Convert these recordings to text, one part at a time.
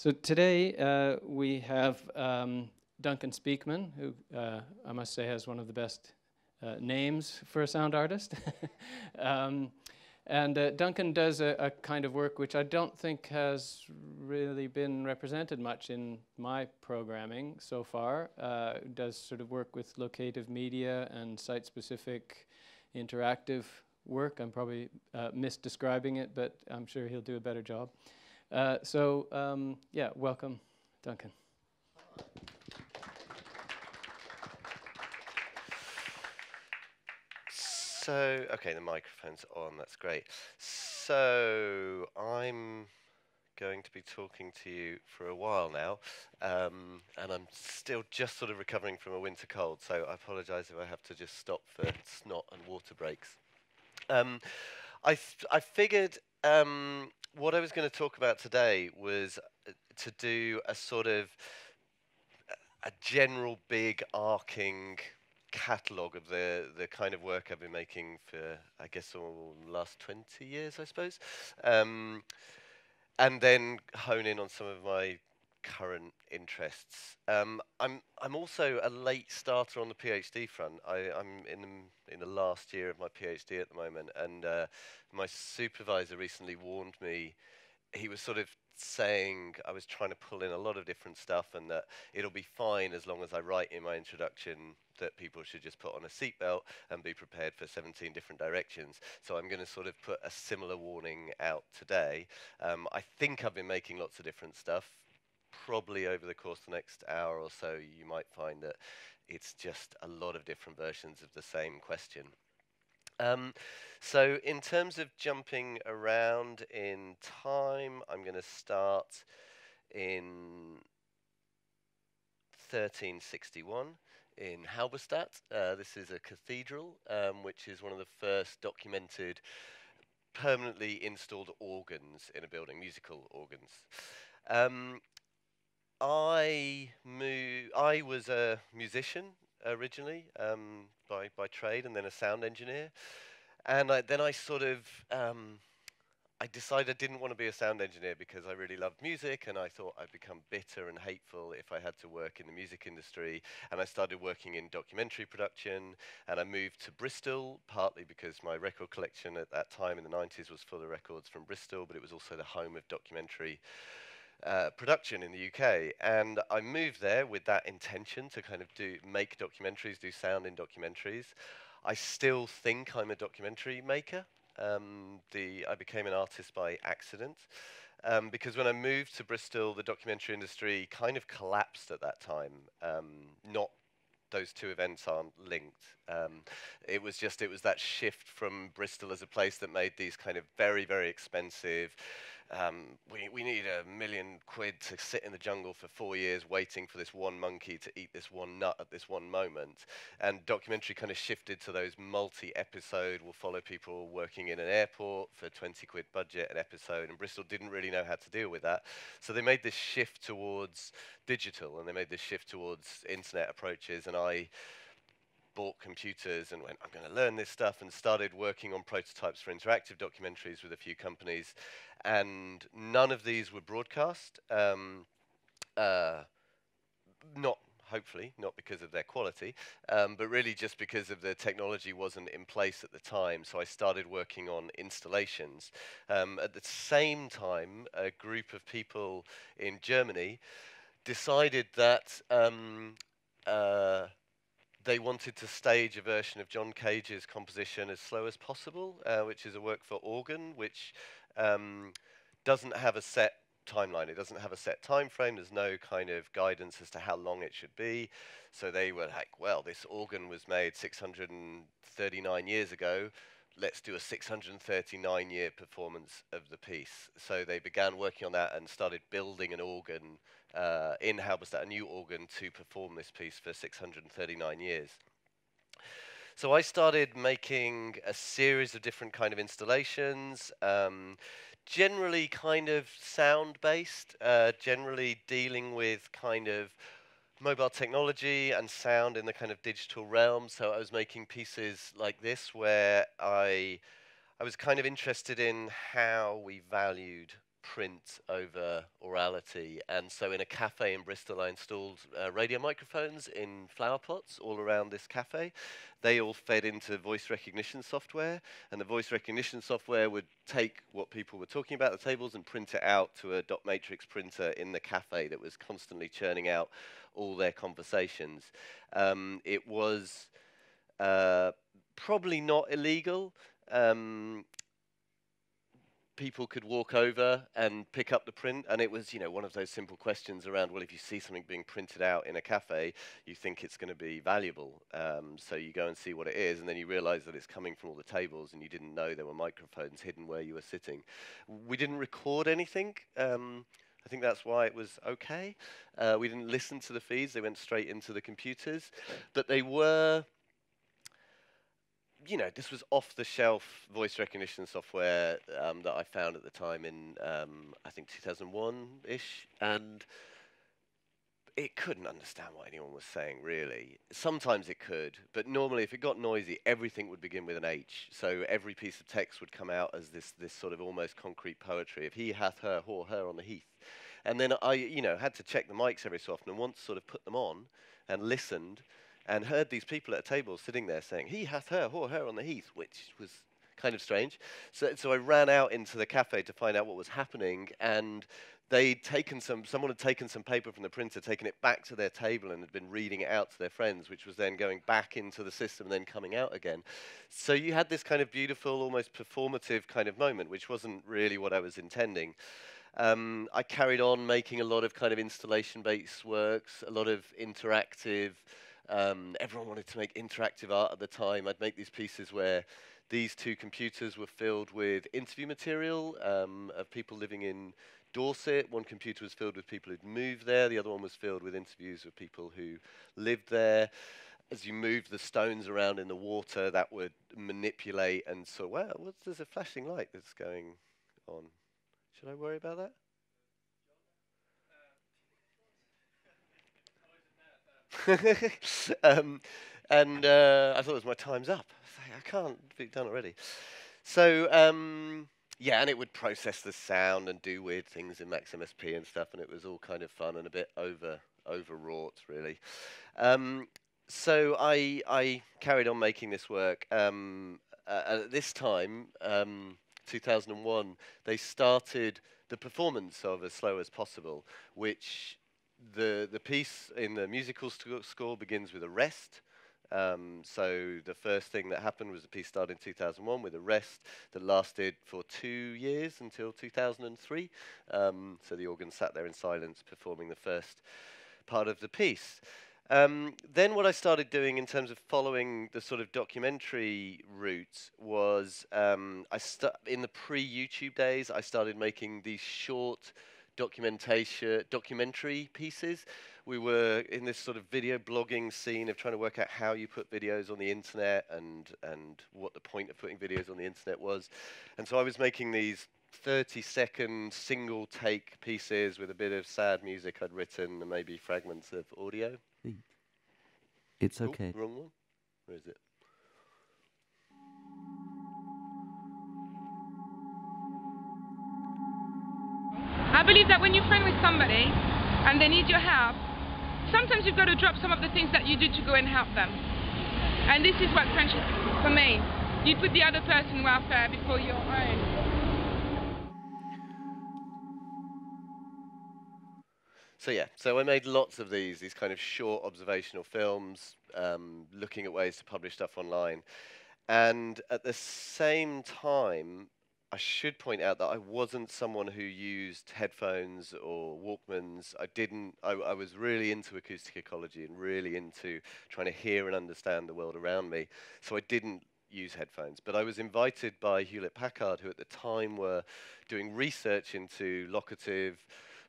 So today we have Duncan Speakman, who I must say has one of the best names for a sound artist. And Duncan does a kind of work which I don't think has really been represented much in my programming so far. Does sort of work with locative media and site-specific interactive work. I'm probably misdescribing it, but I'm sure he'll do a better job. Yeah, welcome, Duncan. So, okay, the microphone's on, that's great. So, I'm going to be talking to you for a while now, and I'm still just sort of recovering from a winter cold, so I apologise if I have to just stop for snot and water breaks. I figured what I was going to talk about today was to do a sort of a general big arcing catalogue of the kind of work I've been making for, I guess, all the last 20 years, I suppose, and then hone in on some of my current interests. I'm also a late starter on the PhD front. I'm in the last year of my PhD at the moment, and my supervisor recently warned me. He was sort of saying I was trying to pull in a lot of different stuff and that it'll be fine as long as I write in my introduction that people should just put on a seatbelt and be prepared for 17 different directions. So I'm going to sort of put a similar warning out today. I think I've been making lots of different stuff. Probably over the course of the next hour or so, you might find that it's just a lot of different versions of the same question. So in terms of jumping around in time, I'm going to start in 1361 in Halberstadt. This is a cathedral, which is one of the first documented permanently installed organs in a building, musical organs. I was a musician originally by trade, and then a sound engineer. And then I sort of, I decided I didn't want to be a sound engineer because I really loved music, and I thought I'd become bitter and hateful if I had to work in the music industry. And I started working in documentary production, and I moved to Bristol, partly because my record collection at that time in the 90s was full of records from Bristol, but it was also the home of documentary production in the UK. And I moved there with that intention to kind of make documentaries, do sound in documentaries. I still think I'm a documentary maker. I became an artist by accident because when I moved to Bristol, the documentary industry kind of collapsed at that time. Not those two events aren't linked. It was that shift from Bristol as a place that made these kind of very, very expensive. We need £1 million to sit in the jungle for 4 years waiting for this one monkey to eat this one nut at this one moment. And documentary kind of shifted to those multi-episode, we'll follow people working in an airport for £20 budget an episode, and Bristol didn't really know how to deal with that. So they made this shift towards digital, and they made this shift towards internet approaches, and I bought computers and went, I'm going to learn this stuff, and started working on prototypes for interactive documentaries with a few companies, and none of these were broadcast. Hopefully not because of their quality, but really just because of the technology wasn't in place at the time. So I started working on installations. At the same time, a group of people in Germany decided that they wanted to stage a version of John Cage's composition As Slow as Possible, which is a work for organ, which doesn't have a set timeline. It doesn't have a set time frame. There's no kind of guidance as to how long it should be. So they were like, well, this organ was made 639 years ago. Let's do a 639-year performance of the piece. So they began working on that and started building an organ in Halberstadt, a new organ to perform this piece for 639 years. So I started making a series of different kind of installations, generally kind of sound-based, generally dealing with kind of mobile technology and sound in the kind of digital realm. So I was making pieces like this where I was kind of interested in how we valued print over orality. And so in a cafe in Bristol, I installed radio microphones in flower pots all around this cafe. They all fed into voice recognition software, and the voice recognition software would take what people were talking about at the tables and print it out to a dot matrix printer in the cafe that was constantly churning out all their conversations. It was probably not illegal. People could walk over and pick up the print, and it was, you know, one of those simple questions around, well, if you see something being printed out in a cafe, you think it's going to be valuable. So you go and see what it is, and then you realize that it's coming from all the tables, and you didn't know there were microphones hidden where you were sitting. We didn't record anything. I think that's why it was okay. We didn't listen to the feeds. They went straight into the computers. But they were, you know, this was off-the-shelf voice recognition software that I found at the time in, I think, 2001-ish, and it couldn't understand what anyone was saying, really. Sometimes it could, but normally if it got noisy, everything would begin with an H. So every piece of text would come out as this sort of almost concrete poetry of he hath her, or her on the heath. And then I, you know, had to check the mics every so often, and once sort of put them on and listened, and heard these people at a table sitting there saying, he hath her, or her on the heath, which was kind of strange. So I ran out into the cafe to find out what was happening, and they'd taken someone had taken some paper from the printer, taken it back to their table and had been reading it out to their friends, which was then going back into the system and then coming out again. So you had this kind of beautiful, almost performative kind of moment, which wasn't really what I was intending. I carried on making a lot of kind of installation-based works, a lot of interactive. Everyone wanted to make interactive art at the time. I'd make these pieces where these two computers were filled with interview material of people living in Dorset. One computer was filled with people who'd moved there. The other one was filled with interviews of people who lived there. As you moved the stones around in the water, that would manipulate. And so, wow, there's a flashing light that's going on. Should I worry about that? And I thought it was my time's up. I can't be done already. So, yeah, and it would process the sound and do weird things in Max MSP and stuff, and it was all kind of fun and a bit overwrought, really. So I carried on making this work. At this time, 2001, they started the performance of As Slow as Possible, which the piece in the musical score begins with a rest. So the first thing that happened was the piece started in 2001 with a rest that lasted for 2 years until 2003. So the organ sat there in silence performing the first part of the piece. Then what I started doing in terms of following the sort of documentary route was in the pre-YouTube days, I started making these short documentary pieces. We were in this sort of video blogging scene of trying to work out how you put videos on the internet and what the point of putting videos on the internet was. And so I was making these 30-second single take pieces with a bit of sad music I'd written and maybe fragments of audio. It's okay. Wrong one? Where is it? I believe that when you're friends with somebody and they need your help, sometimes you've got to drop some of the things that you do to go and help them. And this is what friendship is for me. You put the other person's welfare before your own. So yeah, so I made lots of these kind of short observational films, looking at ways to publish stuff online. And at the same time, I should point out that I wasn't someone who used headphones or Walkmans. I was really into acoustic ecology and really into trying to hear and understand the world around me. So I didn't use headphones. But I was invited by Hewlett-Packard, who at the time were doing research into locative,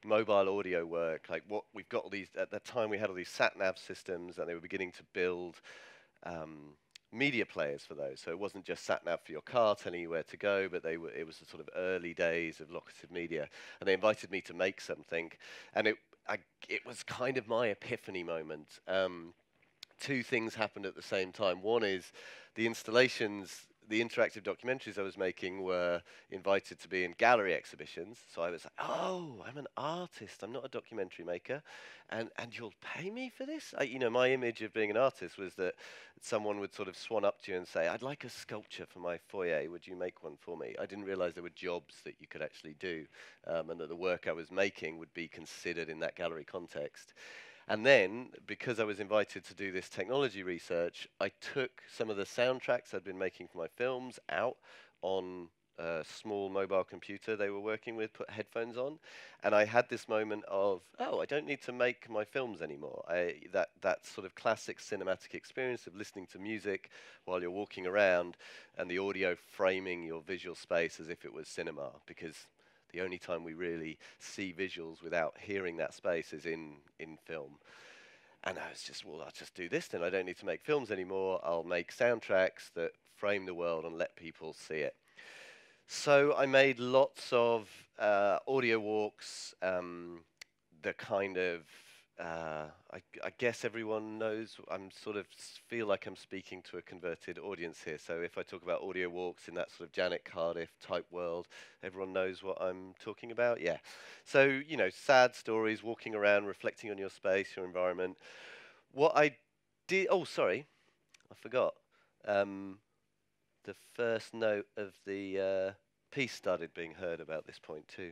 mobile audio work, like what we've got all these, at that time we had all these sat-nav systems and they were beginning to build media players for those. So it wasn't just sat-nav for your car telling you where to go, but it was the sort of early days of locative media. And they invited me to make something, and it was kind of my epiphany moment. Two things happened at the same time. One is the installations the interactive documentaries I was making were invited to be in gallery exhibitions. So I was like, oh, I'm an artist. I'm not a documentary maker. And you'll pay me for this? My image of being an artist was that someone would sort of swan up to you and say, I'd like a sculpture for my foyer. Would you make one for me? I didn't realize there were jobs that you could actually do, and that the work I was making would be considered in that gallery context. And then, because I was invited to do this technology research, I took some of the soundtracks I'd been making for my films out on a small mobile computer they were working with, put headphones on, and I had this moment of, oh, I don't need to make my films anymore. That sort of classic cinematic experience of listening to music while you're walking around and the audio framing your visual space as if it was cinema, because the only time we really see visuals without hearing that space is in film. And I was just, well, I'll just do this then. I don't need to make films anymore. I'll make soundtracks that frame the world and let people see it. So I made lots of audio walks, the kind of, I guess everyone knows, I'm sort of feel like I'm speaking to a converted audience here. So if I talk about audio walks in that sort of Janet Cardiff type world, everyone knows what I'm talking about? Yeah. So, sad stories, walking around, reflecting on your space, your environment. What I did, oh, sorry, I forgot. The first note of the piece started being heard about this point too.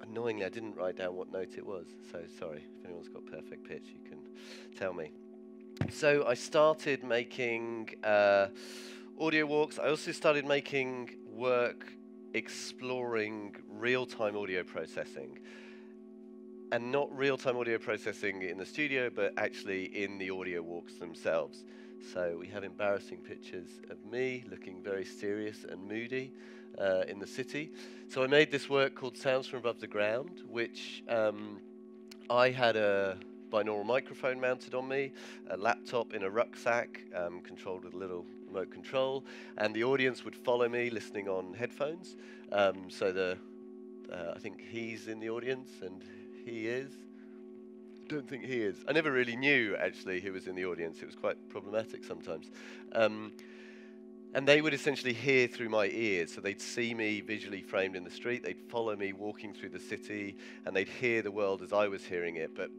Annoyingly, I didn't write down what note it was, so sorry. If anyone's got perfect pitch, you can tell me. So I started making audio walks. I also started making work exploring real-time audio processing. And not real-time audio processing in the studio, but actually in the audio walks themselves. So we have embarrassing pictures of me looking very serious and moody in the city. So I made this work called Sounds from Above the Ground, which I had a binaural microphone mounted on me, a laptop in a rucksack, controlled with a little remote control, and the audience would follow me listening on headphones. So I think he's in the audience, and he is. Don't think he is. I never really knew, actually, who was in the audience. It was quite problematic sometimes. And they would essentially hear through my ears. So they'd see me visually framed in the street. They'd follow me walking through the city, and they'd hear the world as I was hearing it. But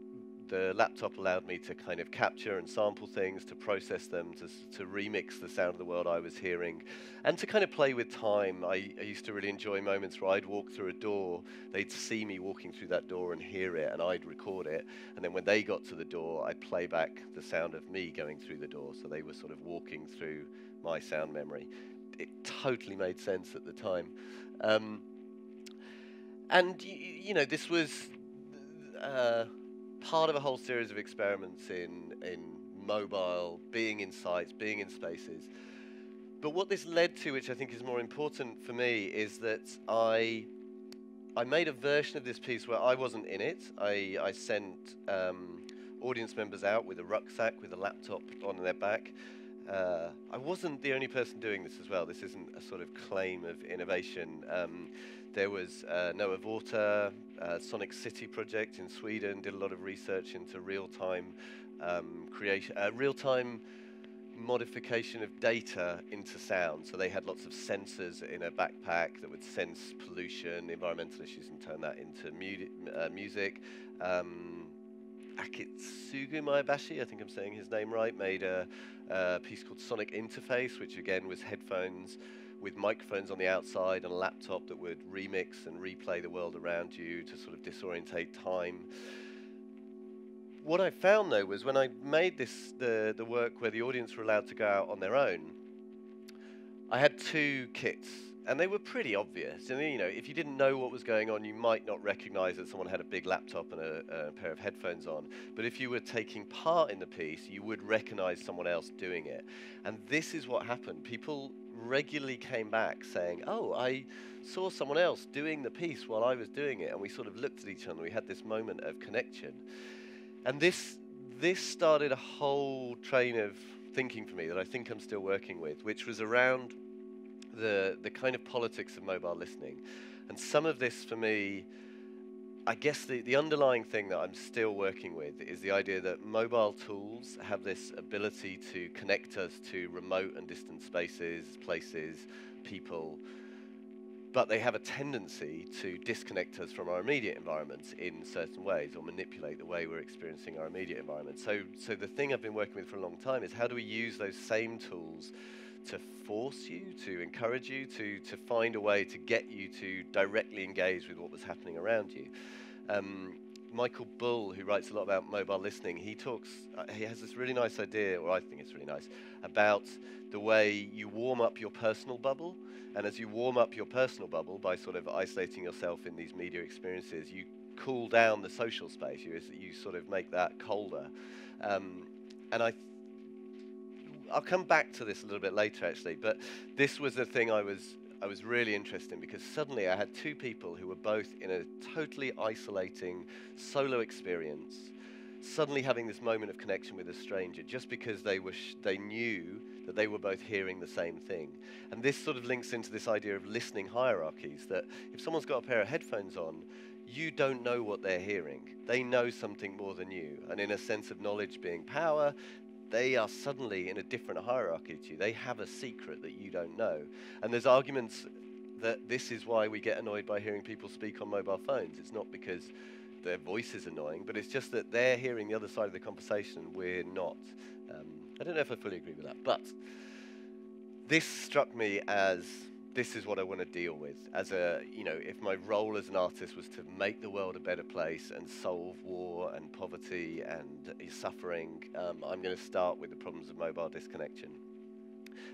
the laptop allowed me to kind of capture and sample things, to process them, to remix the sound of the world I was hearing, and to kind of play with time. I used to really enjoy moments where I'd walk through a door, they'd see me walking through that door and hear it, and I'd record it, and then when they got to the door, I'd play back the sound of me going through the door, so they were sort of walking through my sound memory. It totally made sense at the time. And, this was part of a whole series of experiments in mobile, being in sites, being in spaces. But what this led to, which I think is more important for me, is that I made a version of this piece where I wasn't in it. I sent audience members out with a rucksack, with a laptop on their back. I wasn't the only person doing this as well. This isn't a sort of claim of innovation. There was Noah Vorta, Sonic City project in Sweden, did a lot of research into real-time creation, real-time modification of data into sound. So they had lots of sensors in a backpack that would sense pollution, environmental issues, and turn that into music. Akitsugu Maebashi, I think I'm saying his name right, made a piece called Sonic Interface, which again was headphones with microphones on the outside and a laptop that would remix and replay the world around you to sort of disorientate time. What I found, though, was when I made this, the work where the audience were allowed to go out on their own, I had two kits, and they were pretty obvious. And if you didn't know what was going on, you might not recognize that someone had a big laptop and a pair of headphones on. But if you were taking part in the piece, you would recognize someone else doing it. And this is what happened. People regularly came back saying, oh, I saw someone else doing the piece while I was doing it. And we sort of looked at each other and we had this moment of connection. And this started a whole train of thinking for me that I think I'm still working with, which was around the kind of politics of mobile listening. And some of this for me I guess the underlying thing that I'm still working with is the idea that mobile tools have this ability to connect us to remote and distant spaces, places, people, but they have a tendency to disconnect us from our immediate environments in certain ways, or manipulate the way we're experiencing our immediate environment. So the thing I've been working with for a long time is how do we use those same tools to force you, to encourage you, to find a way to get you to directly engage with what was happening around you. Michael Bull, who writes a lot about mobile listening, he has this really nice idea, or I think it's really nice, about the way you warm up your personal bubble. And as you warm up your personal bubble by sort of isolating yourself in these media experiences, you cool down the social space. You sort of make that colder. And I'll come back to this a little bit later, actually. But this was the thing I was really interested in, because suddenly I had two people who were both in a totally isolating solo experience, suddenly having this moment of connection with a stranger, just because they knew that they were both hearing the same thing. And this sort of links into this idea of listening hierarchies, that if someone's got a pair of headphones on, you don't know what they're hearing. They know something more than you. And in a sense of knowledge being power, they are suddenly in a different hierarchy to you. They have a secret that you don't know. And there's arguments that this is why we get annoyed by hearing people speak on mobile phones. It's not because their voice is annoying, but it's just that they're hearing the other side of the conversation, we're not. I don't know if I fully agree with that, but this struck me as this is what I want to deal with. As if my role as an artist was to make the world a better place and solve war and poverty and suffering, I'm going to start with the problems of mobile disconnection.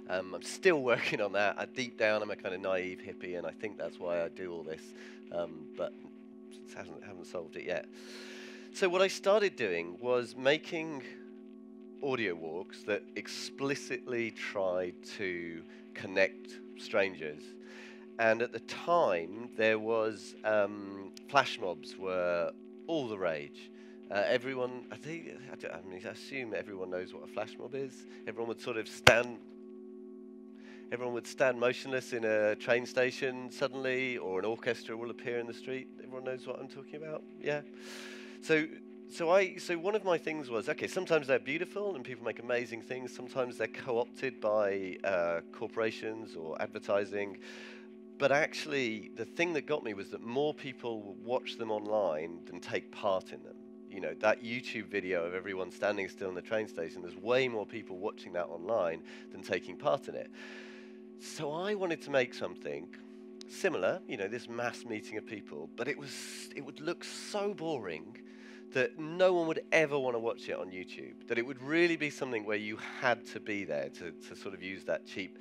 I'm still working on that. Deep down, I'm a kind of naive hippie, and I think that's why I do all this, but haven't solved it yet. So what I started doing was making audio walks that explicitly tried to connect strangers. And at the time, there was flash mobs were all the rage. Everyone, I assume everyone knows what a flash mob is. Everyone would stand motionless in a train station suddenly, or an orchestra will appear in the street. Everyone knows what I'm talking about? Yeah. So one of my things was, okay, sometimes they're beautiful and people make amazing things. Sometimes they're co-opted by corporations or advertising. But actually, the thing that got me was that more people would watch them online than take part in them. You know, that YouTube video of everyone standing still in the train station, there's way more people watching that online than taking part in it. So I wanted to make something similar, this mass meeting of people, but it would look so boring that no one would ever want to watch it on YouTube, that it would really be something where you had to be there to sort of use that cheap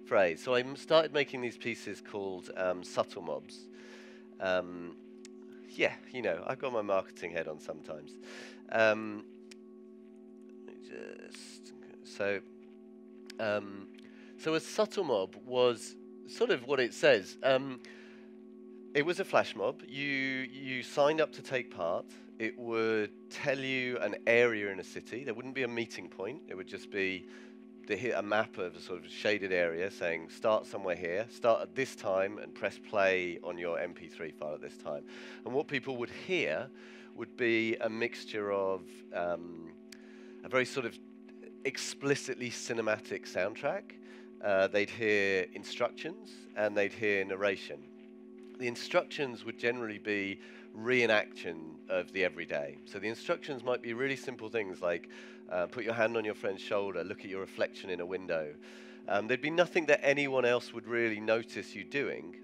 phrase. So I started making these pieces called subtle mobs. I've got my marketing head on sometimes. So a subtle mob was sort of what it says. It was a flash mob. You signed up to take part. It would tell you an area in a city. There wouldn't be a meeting point. It would just be a map of a sort of shaded area saying, start somewhere here, start at this time, and press play on your MP3 file at this time. And what people would hear would be a mixture of a very sort of explicitly cinematic soundtrack. They'd hear instructions, and they'd hear narration. The instructions would generally be reenaction of the everyday. So the instructions might be really simple things like put your hand on your friend's shoulder, look at your reflection in a window. There'd be nothing that anyone else would really notice you doing.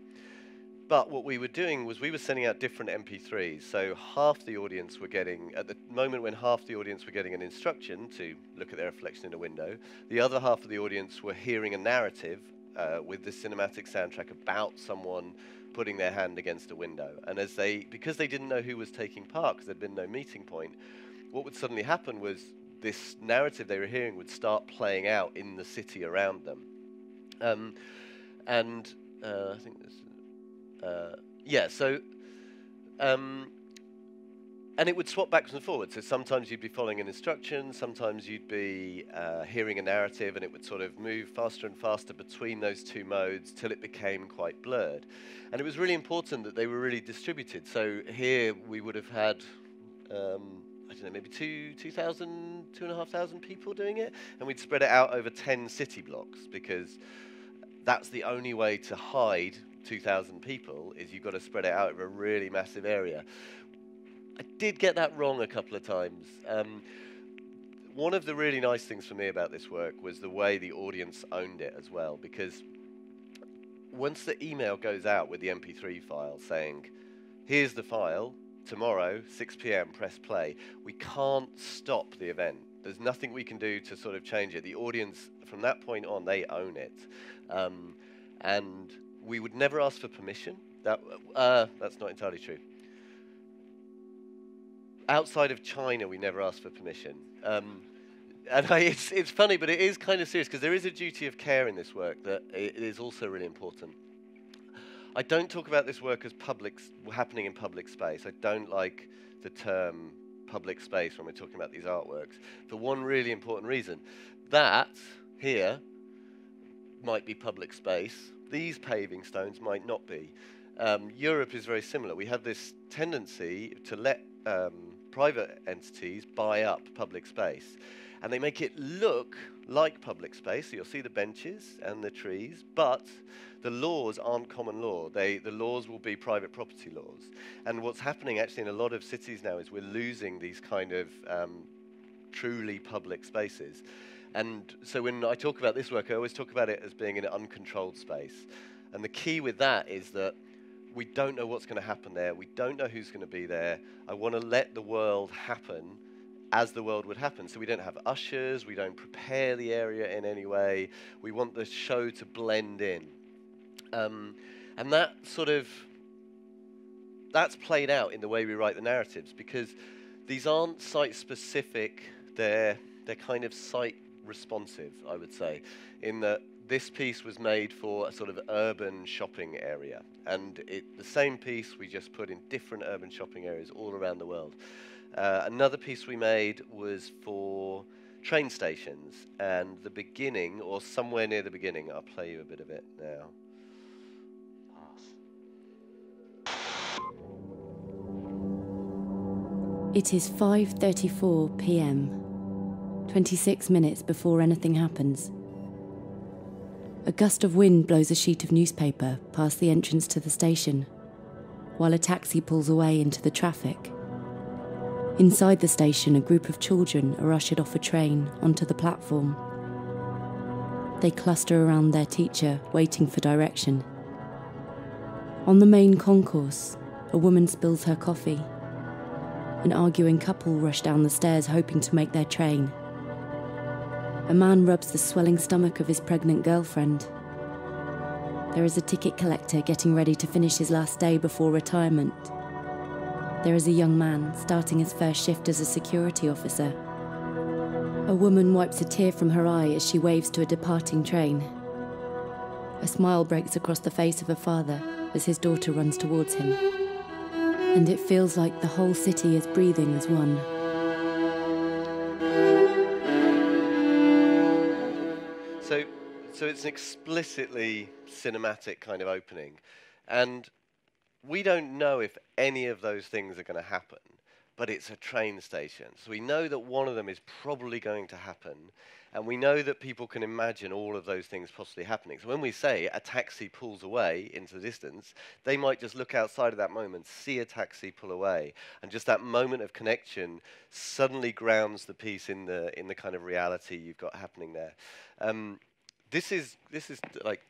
But what we were doing was we were sending out different MP3s. So half the audience were getting, at the moment when half the audience were getting an instruction to look at their reflection in a window, the other half of the audience were hearing a narrative with the cinematic soundtrack about someone putting their hand against a window. And because they didn't know who was taking part, because there'd been no meeting point, what would suddenly happen was this narrative they were hearing would start playing out in the city around them. I think this, And it would swap backwards and forwards. So sometimes you'd be following an instruction, sometimes you'd be hearing a narrative, and it would sort of move faster and faster between those two modes till it became quite blurred. And it was really important that they were really distributed. So here we would have had, I don't know, maybe 2,500 people doing it, and we'd spread it out over 10 city blocks, because that's the only way to hide 2,000 people, is you've got to spread it out over a really massive area. I did get that wrong a couple of times. One of the really nice things for me about this work was the way the audience owned it as well, because once the email goes out with the MP3 file saying, here's the file, tomorrow, 6 p.m, press play, we can't stop the event. There's nothing we can do to sort of change it. The audience, from that point on, they own it. And we would never ask for permission. That's not entirely true. Outside of China, we never ask for permission. It's funny, but it is kind of serious, because there is a duty of care in this work that it is also really important. I don't talk about this work as happening in public space. I don't like the term public space when we're talking about these artworks, for one really important reason. That here might be public space. These paving stones might not be. Europe is very similar. We have this tendency to let private entities buy up public space, and they make it look like public space. So you'll see the benches and the trees, but the laws aren't common law. The laws will be private property laws. And what's happening actually in a lot of cities now is we're losing these kind of truly public spaces. And so when I talk about this work, I always talk about it as being an uncontrolled space. And the key with that is that we don't know what's going to happen there. We don't know who's going to be there. I want to let the world happen as the world would happen. So we don't have ushers. We don't prepare the area in any way. We want the show to blend in. And that's played out in the way we write the narratives, because these aren't site-specific. They're kind of site-responsive, I would say, in that this piece was made for a sort of urban shopping area, and the same piece we just put in different urban shopping areas all around the world. Another piece we made was for train stations, and the beginning, or somewhere near the beginning, I'll play you a bit of it now. It is 5:34 p.m, 26 minutes before anything happens. A gust of wind blows a sheet of newspaper past the entrance to the station, while a taxi pulls away into the traffic. Inside the station, a group of children are ushered off a train onto the platform. They cluster around their teacher, waiting for direction. On the main concourse, a woman spills her coffee. An arguing couple rush down the stairs, hoping to make their train. A man rubs the swelling stomach of his pregnant girlfriend. There is a ticket collector getting ready to finish his last day before retirement. There is a young man starting his first shift as a security officer. A woman wipes a tear from her eye as she waves to a departing train. A smile breaks across the face of a father as his daughter runs towards him. And it feels like the whole city is breathing as one. So it's an explicitly cinematic kind of opening. And we don't know if any of those things are going to happen, but it's a train station. So we know that one of them is probably going to happen, and we know that people can imagine all of those things possibly happening. So when we say a taxi pulls away into the distance, they might just look outside at that moment, see a taxi pull away, and just that moment of connection suddenly grounds the piece in the kind of reality you've got happening there. This is like,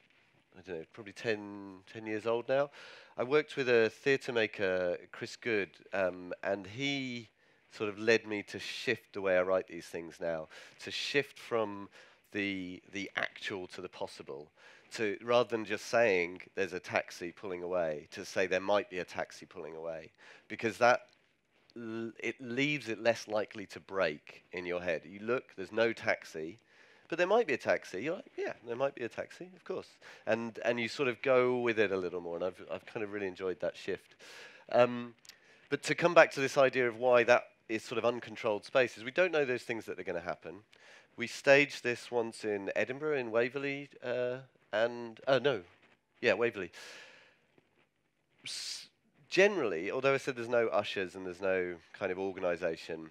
I don't know, probably 10 years old now. I worked with a theatre maker, Chris Good, and he sort of led me to shift the way I write these things now, to shift from the actual to the possible, to rather than just saying there's a taxi pulling away, to say there might be a taxi pulling away, because it leaves it less likely to break in your head. You look, there's no taxi, but there might be a taxi. You're like, yeah, there might be a taxi, of course. And you sort of go with it a little more, and I've kind of really enjoyed that shift. But to come back to this idea of why that is sort of uncontrolled spaces, we don't know those things that are going to happen. We staged this once in Edinburgh, in Waverley, Waverley. Generally, although I said there's no ushers and there's no kind of organisation,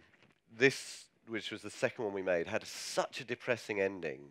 this, which was the second one we made, had such a depressing ending.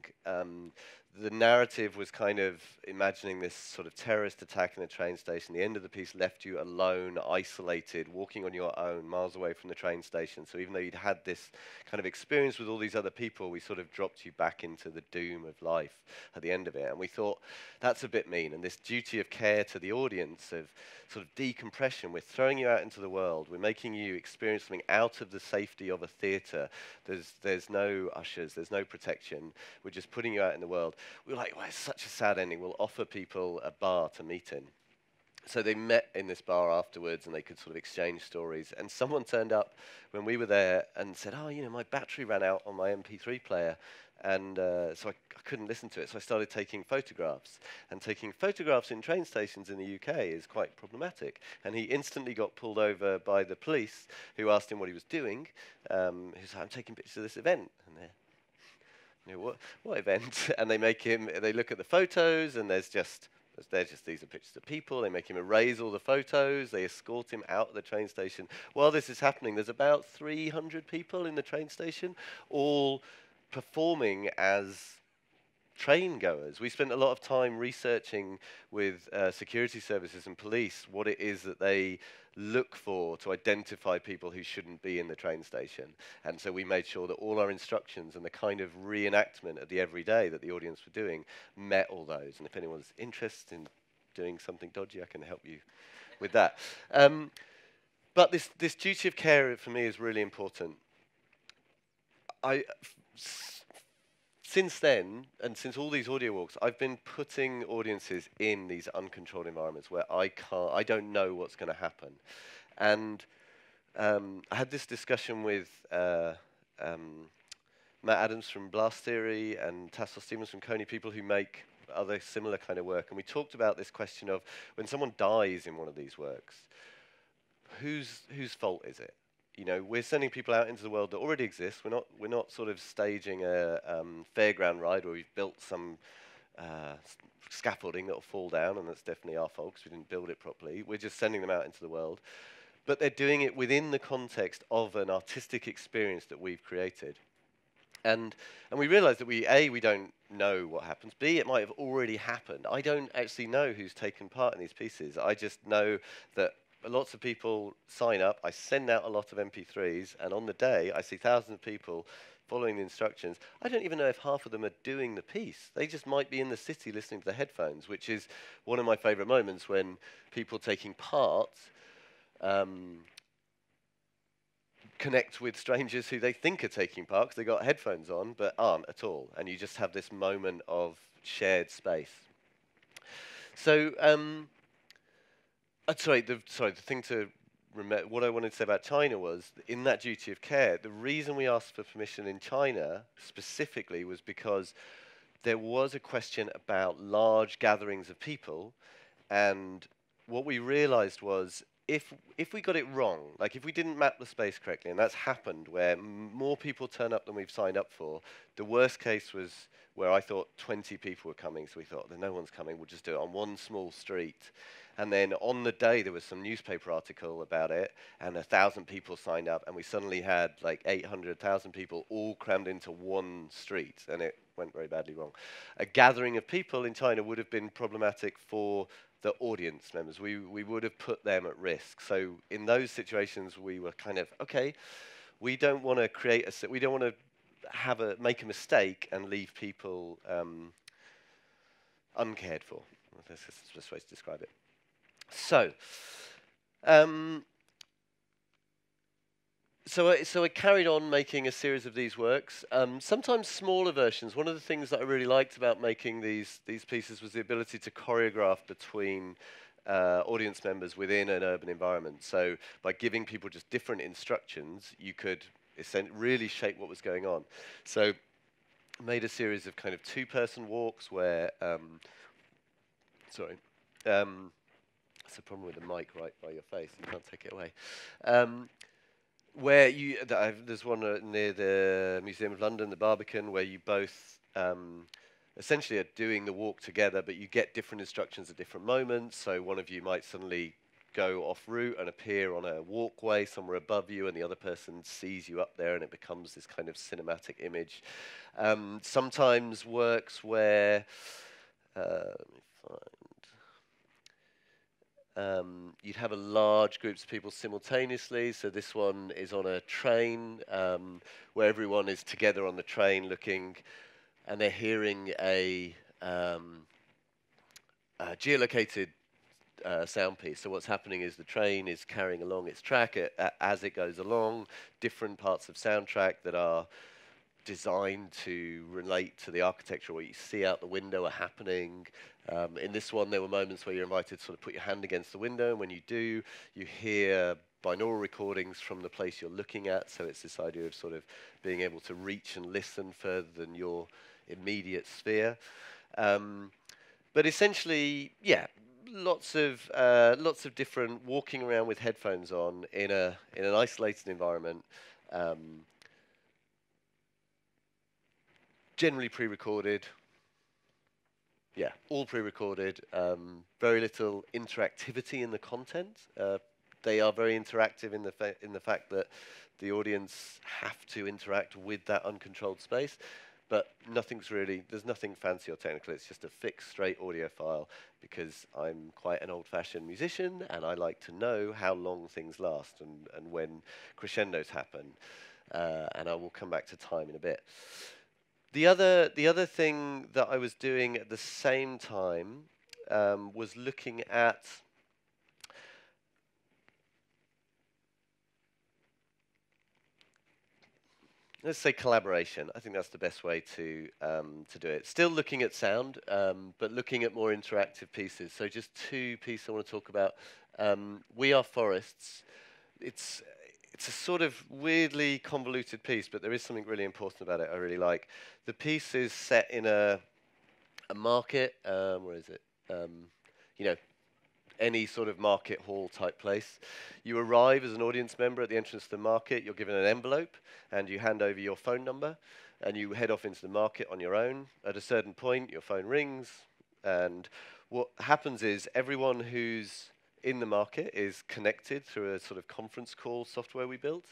The narrative was kind of imagining this sort of terrorist attack in a train station. The end of the piece left you alone, isolated, walking on your own, miles away from the train station. So even though you'd had this kind of experience with all these other people, we sort of dropped you back into the doom of life at the end of it. And we thought, that's a bit mean. And this duty of care to the audience, of sort of decompression, we're throwing you out into the world. We're making you experience something out of the safety of a theatre. There's no ushers, there's no protection. We're just putting you out in the world. We were like, well, it's such a sad ending. We'll offer people a bar to meet in. So they met in this bar afterwards, and they could sort of exchange stories. And someone turned up when we were there and said, oh, you know, my battery ran out on my MP3 player, and so I couldn't listen to it. So I started taking photographs. And taking photographs in train stations in the UK is quite problematic. And he instantly got pulled over by the police, who asked him what he was doing. He said, I'm taking pictures of this event. And they're, you know, what event? And they look at the photos, and these are pictures of people. They make him erase all the photos. They escort him out of the train station. While this is happening, there's about 300 people in the train station, all performing as train goers. We spent a lot of time researching with security services and police what it is that they look for to identify people who shouldn't be in the train station. And so we made sure that all our instructions and the kind of reenactment of the everyday that the audience were doing met all those. And if anyone's interested in doing something dodgy, I can help you with that. But this duty of care for me is really important. Since then, and since all these audio walks, I've been putting audiences in these uncontrolled environments where I don't know what's going to happen. And I had this discussion with Matt Adams from Blast Theory and Tassel Stevens from Coney, people who make other similar kind of work. And we talked about this question of when someone dies in one of these works, whose fault is it? You know, we're sending people out into the world that already exists. We're not sort of staging a fairground ride where we've built some scaffolding that will fall down, and that's definitely our fault because we didn't build it properly. We're just sending them out into the world. But they're doing it within the context of an artistic experience that we've created. And we realised that we don't know what happens. B, it might have already happened. I don't actually know who's taken part in these pieces. I just know that lots of people sign up. I send out a lot of MP3s, and on the day, I see thousands of people following the instructions. I don't even know if half of them are doing the piece. They just might be in the city listening to the headphones, which is one of my favourite moments when people taking part connect with strangers who they think are taking part because they got headphones on, but aren't at all. And you just have this moment of shared space. So, the thing to remember, what I wanted to say about China was, in that duty of care, the reason we asked for permission in China specifically was because there was a question about large gatherings of people, and what we realized was if we got it wrong, like if we didn't map the space correctly, and that's happened where more people turn up than we've signed up for, the worst case was where I thought 20 people were coming, so we thought, no one's coming, we'll just do it on one small street. And then on the day, there was some newspaper article about it, and 1,000 people signed up, and we suddenly had like 800,000 people all crammed into one street, and it went very badly wrong. A gathering of people in China would have been problematic for the audience members. We would have put them at risk. So in those situations, we were kind of, okay, we don't want to we don't want to make a mistake and leave people uncared for. That's the best way to describe it. So, so I carried on making a series of these works, sometimes smaller versions. One of the things that I really liked about making these pieces was the ability to choreograph between audience members within an urban environment. So by giving people just different instructions, you could really shape what was going on. So I made a series of kind of two-person walks where, That's the problem with the mic right by your face. You can't take it away. Where you, there's one near the Museum of London, the Barbican, where you both essentially are doing the walk together, but you get different instructions at different moments. So one of you might suddenly go off route and appear on a walkway somewhere above you, and the other person sees you up there, and it becomes this kind of cinematic image. Sometimes works where let me find. You'd have a large groups of people simultaneously. So this one is on a train where everyone is together on the train looking, and they're hearing a geolocated sound piece. So what's happening is the train is carrying along its track as it goes along, different parts of soundtrack that are designed to relate to the architecture. What you see out the window are happening. In this one, there were moments where you're invited to sort of put your hand against the window, and when you do, you hear binaural recordings from the place you're looking at. So it's this idea of sort of being able to reach and listen further than your immediate sphere. But essentially, yeah, lots of different walking around with headphones on in an isolated environment. Generally pre-recorded. Yeah, all pre-recorded. Very little interactivity in the content. They are very interactive in the fact that the audience have to interact with that uncontrolled space, but there's nothing fancy or technical. It's just a fixed, straight audio file, because I'm quite an old-fashioned musician, and I like to know how long things last and when crescendos happen. And I will come back to time in a bit. The other thing that I was doing at the same time was looking at let's say collaboration. I think that's the best way to do it. Still looking at sound, but looking at more interactive pieces. So just two pieces I want to talk about. We Are Forests. It's a sort of weirdly convoluted piece, but there is something really important about it I really like. The piece is set in a market. Where is it? You know, any sort of market hall type place. You arrive as an audience member at the entrance to the market. You're given an envelope, and you hand over your phone number, and you head off into the market on your own. At a certain point, your phone rings, and what happens is everyone who's in the market is connected through a sort of conference call software we built,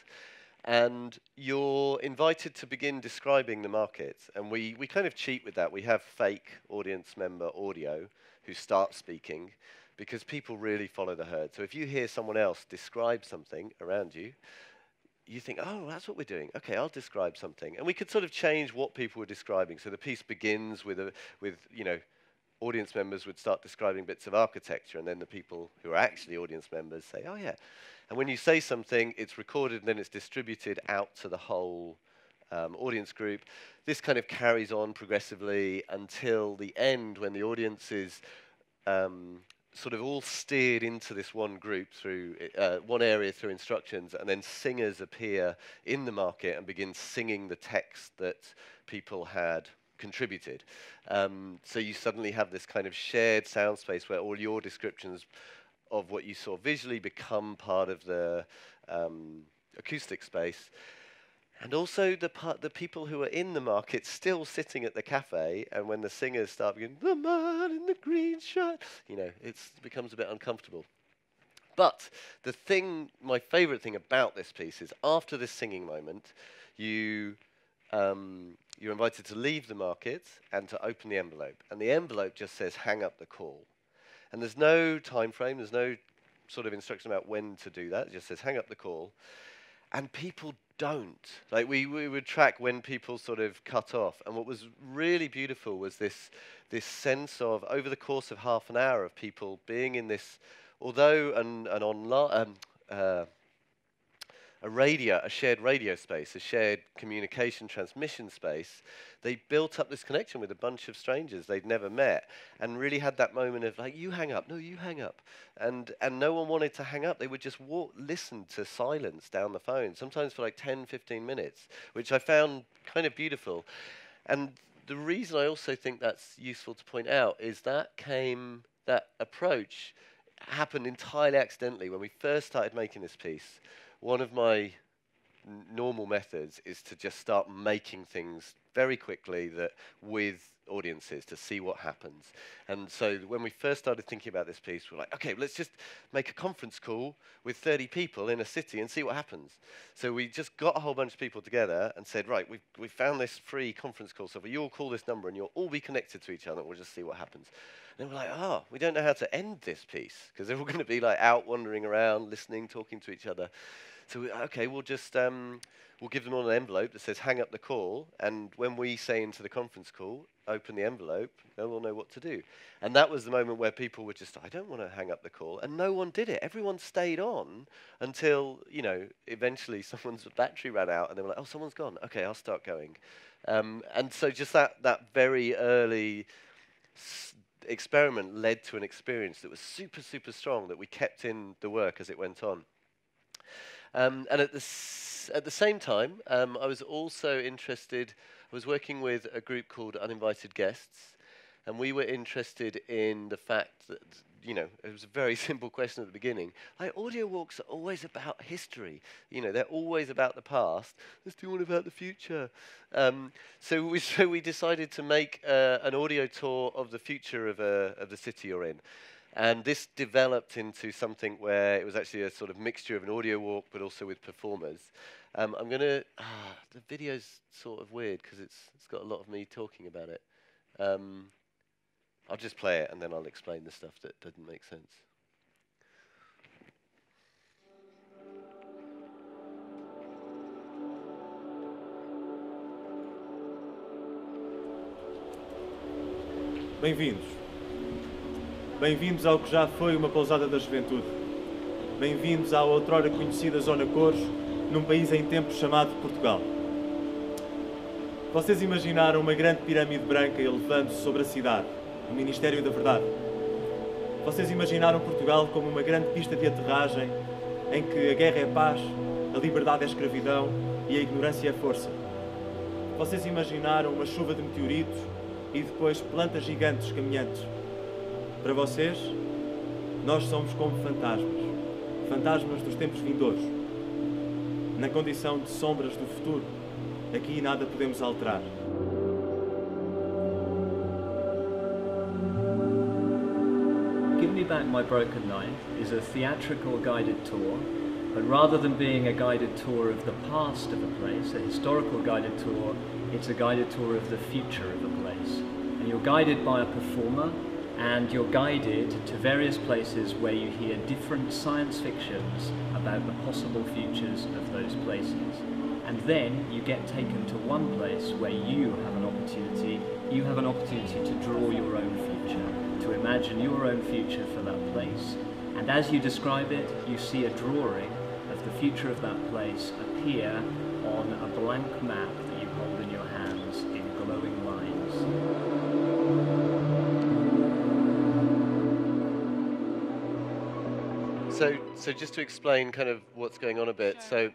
and you're invited to begin describing the market. And we kind of cheat with that. We have fake audience member audio who start speaking, because people really follow the herd. So if you hear someone else describe something around you, you think, oh, that's what we're doing. Okay, I'll describe something. And we could sort of change what people were describing. So the piece begins with you know, audience members would start describing bits of architecture, and then the people who are actually audience members say, oh yeah. And when you say something, it's recorded and then it's distributed out to the whole audience group. This kind of carries on progressively until the end, when the audience is sort of all steered into this one group through one area through instructions, and then singers appear in the market and begin singing the text that people had contributed. So you suddenly have this kind of shared sound space where all your descriptions of what you saw visually become part of the acoustic space. And also the people who are in the market still sitting at the cafe, and when the singers start going, the man in the green shirt, you know, it becomes a bit uncomfortable. But my favorite thing about this piece is after this singing moment, you're invited to leave the market and to open the envelope. And the envelope just says, hang up the call. And there's no time frame, there's no sort of instruction about when to do that. It just says, hang up the call. And people don't. Like, we would track when people sort of cut off. And what was really beautiful was this sense of, over the course of half an hour, of people being in this, although an online, a shared radio space, a shared communication transmission space, they built up this connection with a bunch of strangers they'd never met, and really had that moment of like, you hang up, no, you hang up. And no one wanted to hang up. They would just listen to silence down the phone, sometimes for like 10, 15 minutes, which I found kind of beautiful. And the reason I also think that's useful to point out is that approach happened entirely accidentally. When we first started making this piece, one of my normal methods is to just start making things very quickly that with audiences to see what happens. And so when we first started thinking about this piece, we're like, okay, let's just make a conference call with 30 people in a city and see what happens. So we just got a whole bunch of people together and said, right, we've found this free conference call software. You all call this number and you'll all be connected to each other and we'll just see what happens. And then we're like, oh, we don't know how to end this piece because they're all going to be like out wandering around, listening, talking to each other. So, okay, we'll just we'll give them all an envelope that says hang up the call, and when we say into the conference call, open the envelope, they'll all know what to do. And that was the moment where people were just, I don't want to hang up the call, and no one did it. Everyone stayed on until, you know, eventually someone's battery ran out, and they were like, oh, someone's gone. Okay, I'll start going. And so just that very early experiment led to an experience that was super, super strong that we kept in the work as it went on. And at the same time, I was also interested, I was working with a group called Uninvited Guests, and we were interested in the fact that, you know, it was a very simple question at the beginning. Like, audio walks are always about history. You know, they're always about the past. Let's do one about the future. So we decided to make an audio tour of the future of the city you're in. And this developed into something where it was actually a sort of mixture of an audio walk, but also with performers. I'm going to... the video's sort of weird because it's got a lot of me talking about it. I'll just play it and then I'll explain the stuff that didn't make sense. Bem-vindos. Bem-vindos ao que já foi uma pousada da juventude. Bem-vindos à outrora conhecida Zona Cores, num país em tempos chamado Portugal. Vocês imaginaram uma grande pirâmide branca elevando-se sobre a cidade, o Ministério da Verdade. Vocês imaginaram Portugal como uma grande pista de aterragem em que a guerra é paz, a liberdade é escravidão e a ignorância é força. Vocês imaginaram uma chuva de meteoritos e depois plantas gigantes caminhantes. Para vocês, nós somos como fantasmas, fantasmas dos tempos vindouros. Na condição de sombras do futuro, aqui nada podemos alterar. Give Me Back My Broken Life is a theatrical guided tour, but rather than being a guided tour of the past of a place, a historical guided tour, it's a guided tour of the future of a place. And you're guided by a performer, and you're guided to various places where you hear different science fictions about the possible futures of those places. And then you get taken to one place where you have an opportunity to draw your own future, to imagine your own future for that place. And as you describe it, you see a drawing of the future of that place appear on a blank map that you hold in your hands in glowing lines. So just to explain kind of what's going on a bit, so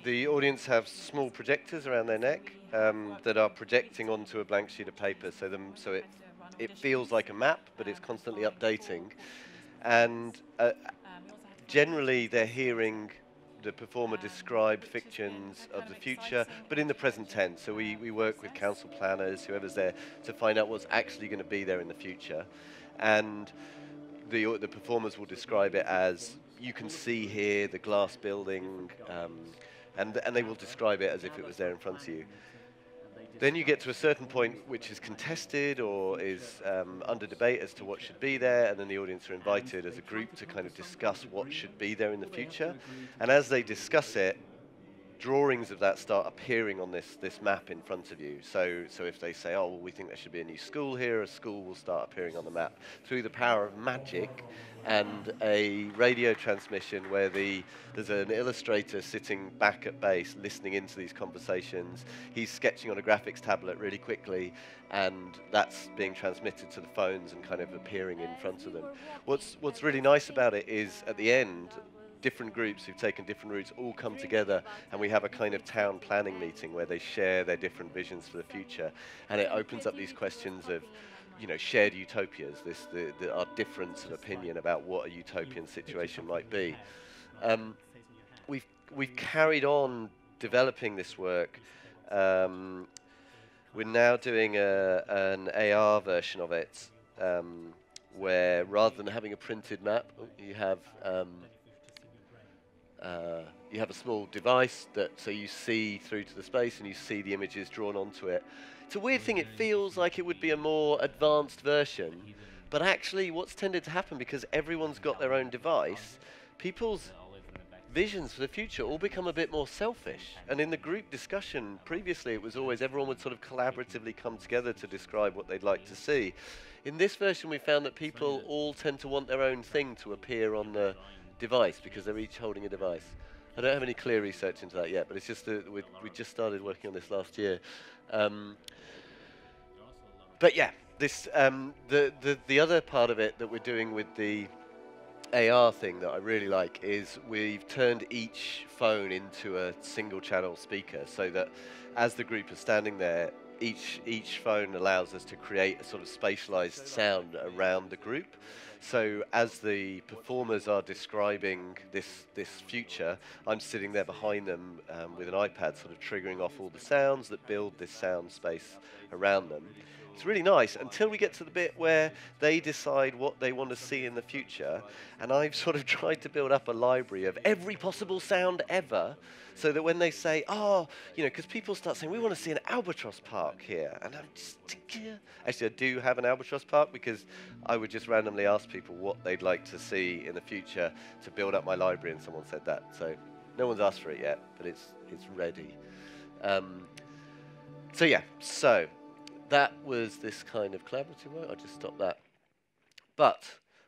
the audience have small projectors around their neck that are projecting onto a blank sheet of paper, so it feels like a map, but it's constantly updating. And generally they're hearing the performer describe fictions of the future, but in the present tense. So we work with council planners, whoever's there, to find out what's actually going to be there in the future. And the performers will describe it as, you can see here the glass building, and they will describe it as if it was there in front of you. Then you get to a certain point which is contested or is under debate as to what should be there, and then the audience are invited as a group to kind of discuss what should be there in the future. And as they discuss it, drawings of that start appearing on this map in front of you. So if they say, oh, well, we think there should be a new school here, a school will start appearing on the map. Through the power of magic and a radio transmission where there's an illustrator sitting back at base listening into these conversations. He's sketching on a graphics tablet really quickly, and that's being transmitted to the phones and kind of appearing in front of them. What's really nice about it is at the end, different groups who've taken different routes all come together, and we have a kind of town planning meeting where they share their different visions for the future, and it opens up these questions of you know, shared utopias, our difference of opinion about what a utopian situation might be. We've carried on developing this work. We're now doing an AR version of it, where rather than having a printed map, you have a small device so you see through to the space and you see the images drawn onto it. It's a weird thing. It feels like it would be a more advanced version, but actually what's tended to happen, because everyone's got their own device, people's visions for the future all become a bit more selfish. And in the group discussion previously, it was always everyone would sort of collaboratively come together to describe what they'd like to see. In this version, we found that people all tend to want their own thing to appear on the device because they're each holding a device. I don't have any clear research into that yet, but it's just we just started working on this last year. But yeah, this the other part of it that we're doing with the AR thing that I really like is we've turned each phone into a single channel speaker, so that as the group is standing there, each phone allows us to create a sort of spatialized sound around the group. So as the performers are describing this future, I'm sitting there behind them with an iPad, sort of triggering off all the sounds that build this sound space around them. It's really nice until we get to the bit where they decide what they want to see in the future, and I've sort of tried to build up a library of every possible sound ever, so that when they say, oh, you know, because people start saying, we want to see an albatross park here, and I'm just, actually I do have an albatross park, because I would just randomly ask people what they'd like to see in the future to build up my library, and someone said that. So no one's asked for it yet, but it's ready. So yeah, so that was this kind of collaborative work. I'll just stop that. But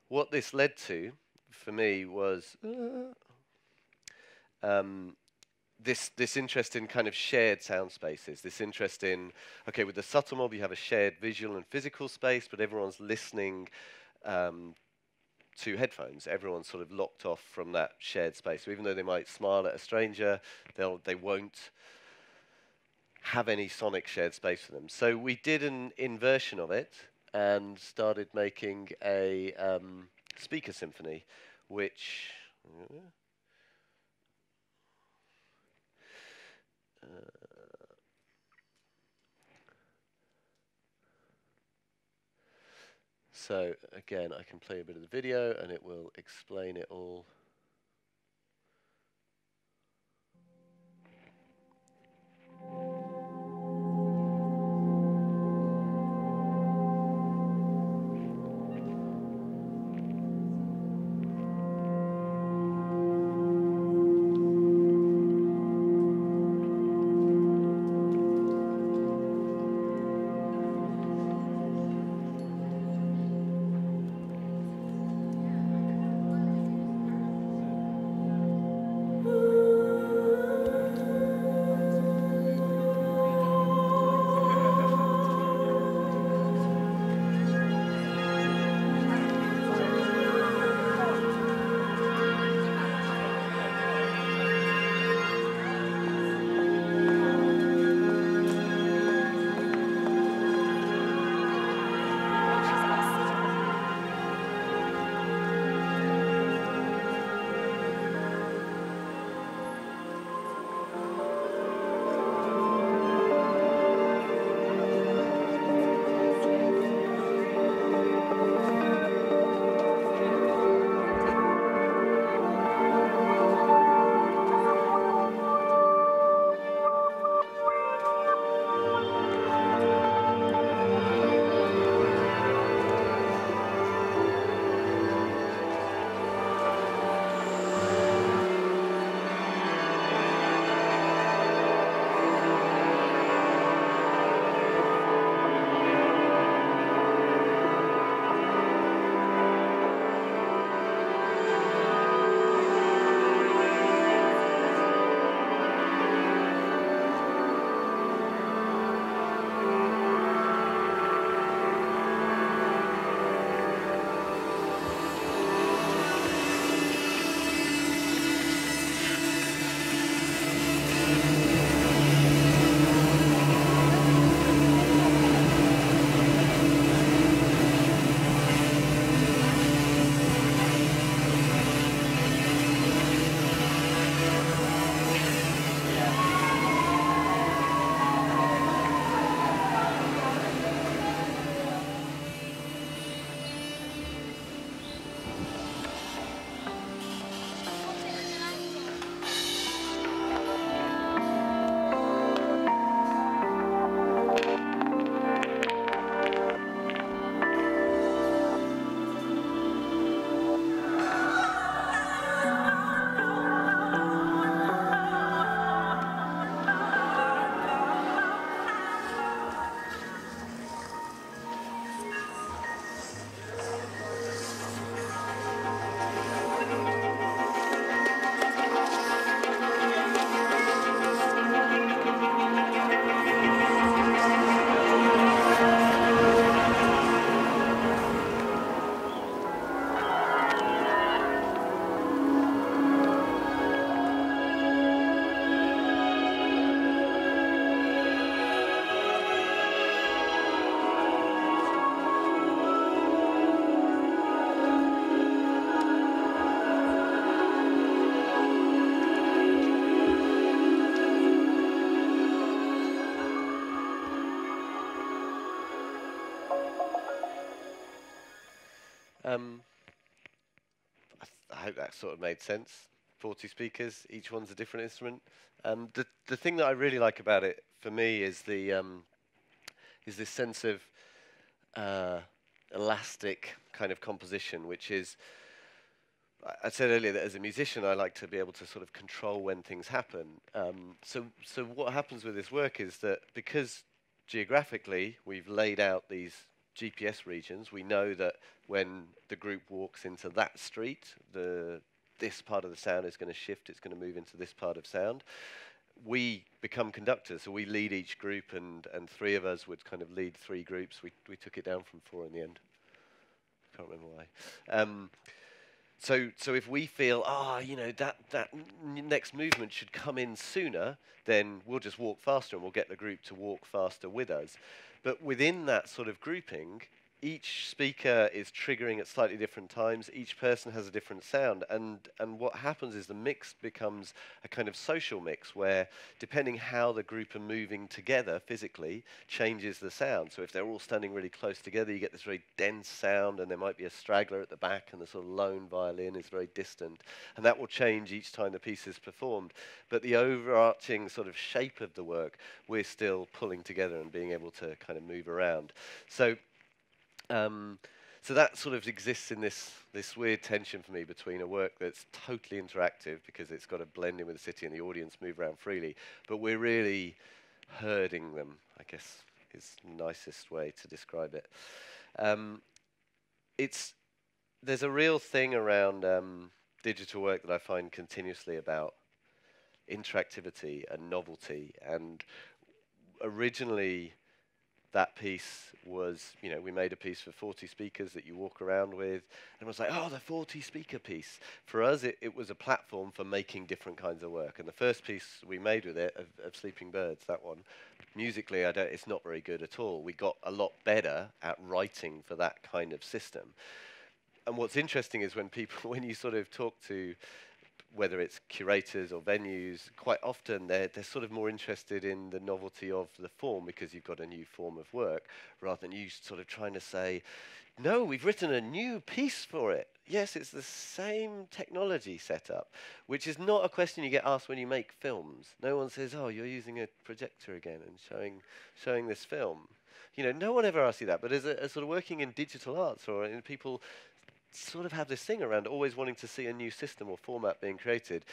what this led to, for me, was this interest in kind of shared sound spaces, this interest in, okay, with the subtle mob you have a shared visual and physical space, but everyone's listening to headphones. Everyone's sort of locked off from that shared space. So even though they might smile at a stranger, they won't have any sonic shared space for them. So we did an inversion of it and started making a speaker symphony, which so again, I can play a bit of the video and it will explain it all. I hope that sort of made sense. 40 speakers, each one's a different instrument. The thing that I really like about it, for me, is this sense of elastic kind of composition, which is, I said earlier that as a musician, I like to be able to sort of control when things happen. So what happens with this work is that because geographically we've laid out these GPS regions, we know that when the group walks into that street, this part of the sound is going to shift, it's going to move into this part of sound. We become conductors, so we lead each group, and 3 of us would kind of lead 3 groups. We took it down from 4 in the end. Can't remember why. So if we feel, that next movement should come in sooner, then we'll just walk faster and we'll get the group to walk faster with us. But within that sort of grouping, each speaker is triggering at slightly different times. Each person has a different sound, and what happens is the mix becomes a kind of social mix where, depending how the group are moving together physically, changes the sound. So if they're all standing really close together, you get this very dense sound, and there might be a straggler at the back, and the sort of lone violin is very distant, and that will change each time the piece is performed. But the overarching sort of shape of the work, we're still pulling together and being able to kind of move around. So that sort of exists in this weird tension for me between a work that's totally interactive because it's got to blend in with the city and the audience move around freely, but we're really herding them, I guess is the nicest way to describe it. There's a real thing around digital work that I find continuously about interactivity and novelty, and originally that piece was, we made a piece for 40 speakers that you walk around with, and it was like, oh, the 40 speaker piece. For us, it was a platform for making different kinds of work. And the first piece we made with it, of Sleeping Birds, that one, musically, it's not very good at all. We got a lot better at writing for that kind of system. And what's interesting is when you sort of talk to, whether it's curators or venues, quite often they're sort of more interested in the novelty of the form because you've got a new form of work, rather than you sort of trying to say, no, we've written a new piece for it. Yes, it's the same technology setup, which is not a question you get asked when you make films. No one says, oh, you're using a projector again and showing this film. No one ever asks you that, but as a sort of working in digital arts or in people sort of have this thing around always wanting to see a new system or format being created.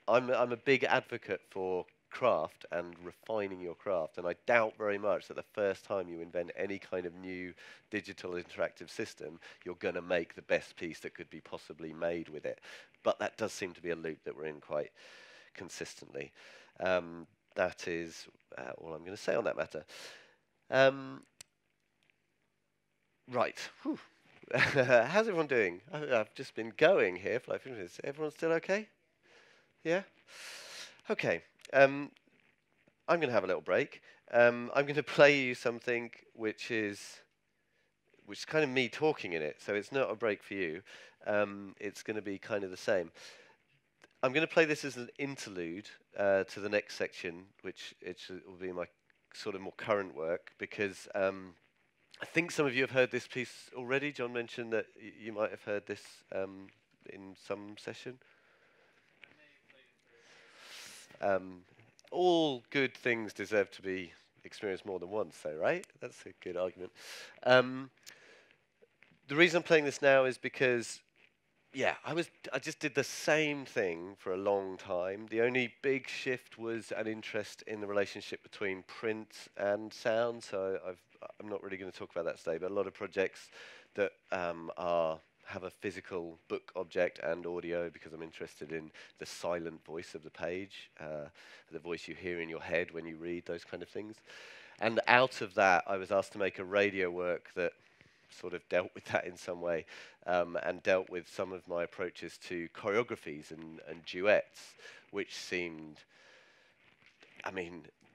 I'm a big advocate for craft and refining your craft, and I doubt very much that the first time you invent any kind of new digital interactive system, you're going to make the best piece that could be possibly made with it. But that does seem to be a loop that we're in quite consistently. That is all I'm going to say on that matter. Right. Whew. How's everyone doing? I've just been going here for like 5 minutes. Everyone still okay? Yeah? Okay. I'm going to have a little break. I'm going to play you something which is kind of me talking in it, so it's not a break for you. It's going to be kind of the same. I'm going to play this as an interlude to the next section, which will be my sort of more current work, because I think some of you have heard this piece already. John mentioned that you might have heard this in some session. All good things deserve to be experienced more than once, though, right? That's a good argument. The reason I'm playing this now is because, I just did the same thing for a long time. The only big shift was an interest in the relationship between print and sound, so I'm not really going to talk about that today, but a lot of projects that have a physical book object and audio, because I'm interested in the silent voice of the page, the voice you hear in your head when you read, those kind of things. And out of that, I was asked to make a radio work that sort of dealt with that in some way, and dealt with some of my approaches to choreographies and duets, which seemed,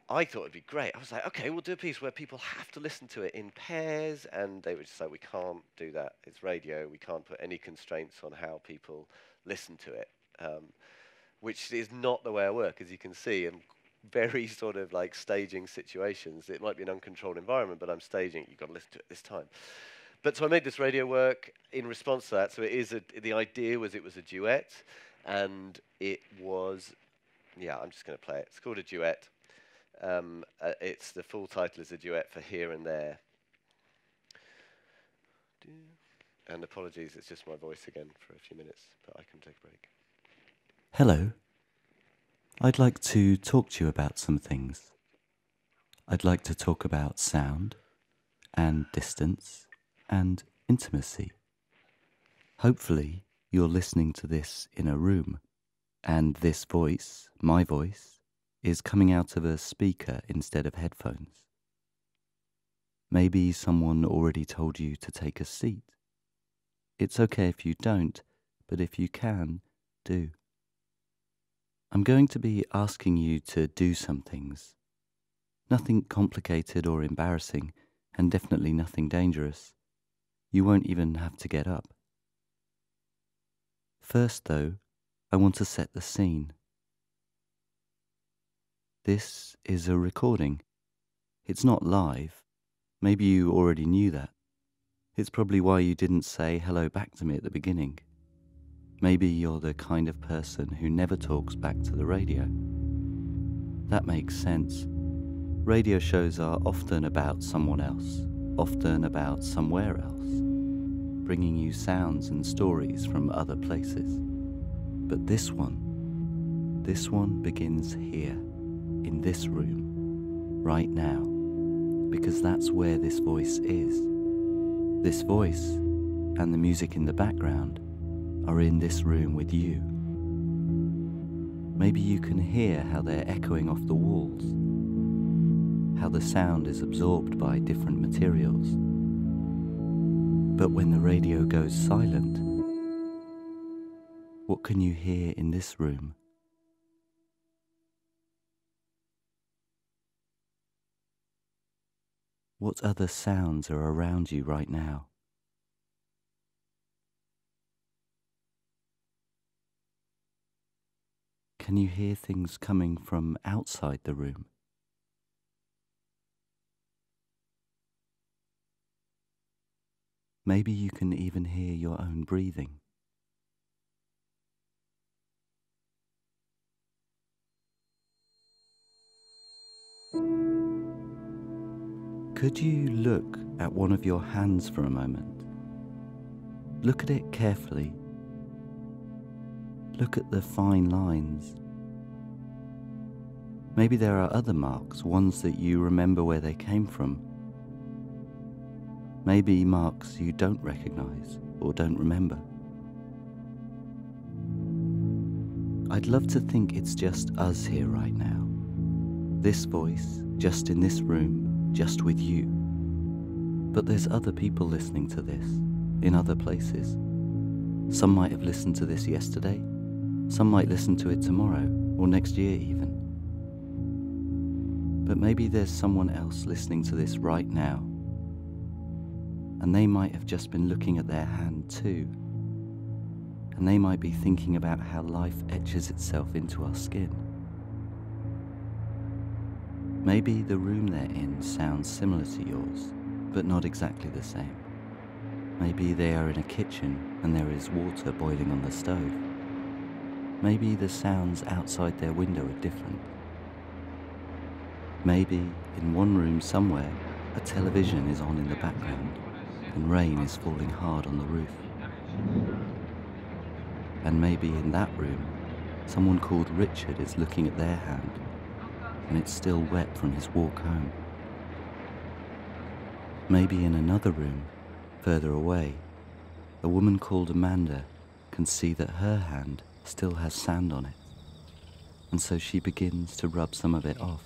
I thought it'd be great. I was like, okay, we'll do a piece where people have to listen to it in pairs, and they were just like, we can't do that. It's radio. We can't put any constraints on how people listen to it, which is not the way I work, as you can see. I'm very sort of like staging situations. It might be an uncontrolled environment, but I'm staging it. You've got to listen to it this time. But so I made this radio work in response to that. So the idea was it was a duet, and it was, yeah, I'm just going to play it. It's called a duet. It's the full title is a duet for Here and There. And apologies, it's just my voice again for a few minutes, but I can take a break. Hello. I'd like to talk to you about some things. I'd like to talk about sound and distance and intimacy. Hopefully, you're listening to this in a room, and this voice, my voice, is coming out of a speaker instead of headphones. Maybe someone already told you to take a seat. It's okay if you don't, but if you can, do. I'm going to be asking you to do some things. Nothing complicated or embarrassing, and definitely nothing dangerous. You won't even have to get up. First, though, I want to set the scene. This is a recording. It's not live. Maybe you already knew that. It's probably why you didn't say hello back to me at the beginning. Maybe you're the kind of person who never talks back to the radio. That makes sense. Radio shows are often about someone else, often about somewhere else, bringing you sounds and stories from other places. But this one begins here, in this room, right now, because that's where this voice is. This voice and the music in the background are in this room with you. Maybe you can hear how they're echoing off the walls, how the sound is absorbed by different materials. But when the radio goes silent, what can you hear in this room? What other sounds are around you right now? Can you hear things coming from outside the room? Maybe you can even hear your own breathing. Could you look at one of your hands for a moment? Look at it carefully. Look at the fine lines. Maybe there are other marks, ones that you remember where they came from. Maybe marks you don't recognize or don't remember. I'd love to think it's just us here right now. This voice, just in this room, just with you. But there's other people listening to this, in other places. Some might have listened to this yesterday. Some might listen to it tomorrow, or next year even. But maybe there's someone else listening to this right now, and they might have just been looking at their hand too, and they might be thinking about how life etches itself into our skin. Maybe the room they're in sounds similar to yours, but not exactly the same. Maybe they are in a kitchen and there is water boiling on the stove. Maybe the sounds outside their window are different. Maybe in one room somewhere, a television is on in the background and rain is falling hard on the roof. And maybe in that room, someone called Richard is looking at their hand and it's still wet from his walk home. Maybe in another room, further away, a woman called Amanda can see that her hand still has sand on it, and so she begins to rub some of it off,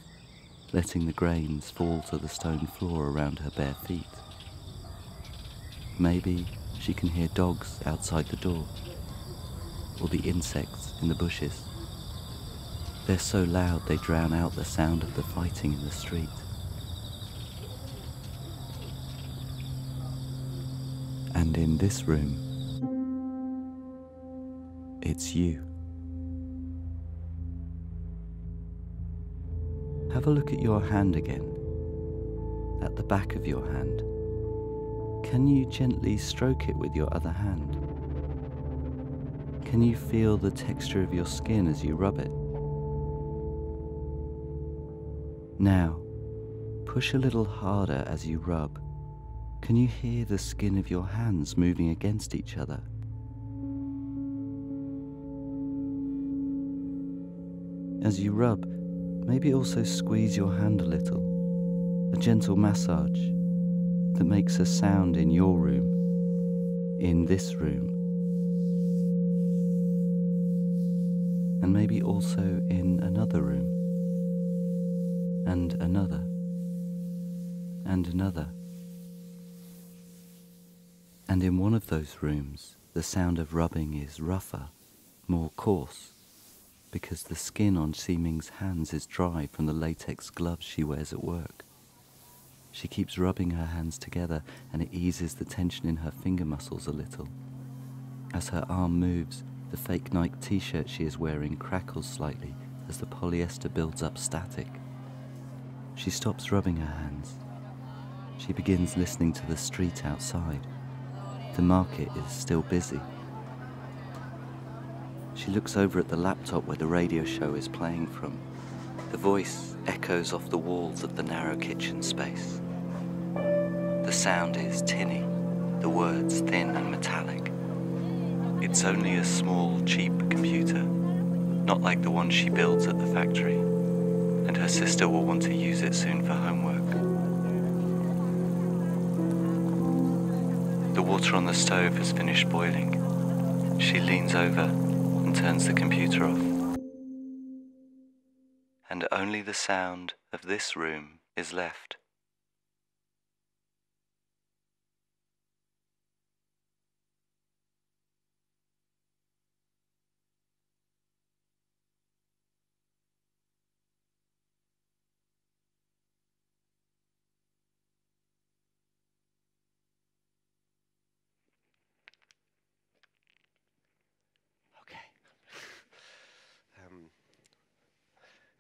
letting the grains fall to the stone floor around her bare feet. Maybe she can hear dogs outside the door, or the insects in the bushes. They're so loud they drown out the sound of the fighting in the street. And in this room, it's you. Have a look at your hand again, at the back of your hand. can you gently stroke it with your other hand? Can you feel the texture of your skin as you rub it? Now, push a little harder as you rub. Can you hear the skin of your hands moving against each other? As you rub, maybe also squeeze your hand a little, a gentle massage that makes a sound in your room, in this room, and maybe also in another room, and another, and another. And in one of those rooms, the sound of rubbing is rougher, more coarse, because the skin on Ximing's hands is dry from the latex gloves she wears at work. She keeps rubbing her hands together, and it eases the tension in her finger muscles a little. As her arm moves, the fake Nike t-shirt she is wearing crackles slightly as the polyester builds up static. She stops rubbing her hands. She begins listening to the street outside. The market is still busy. She looks over at the laptop where the radio show is playing from. The voice echoes off the walls of the narrow kitchen space. The sound is tinny, the words thin and metallic. It's only a small, cheap computer, not like the one she builds at the factory, and her sister will want to use it soon for homework. The water on the stove has finished boiling. She leans over and turns the computer off. And only the sound of this room is left.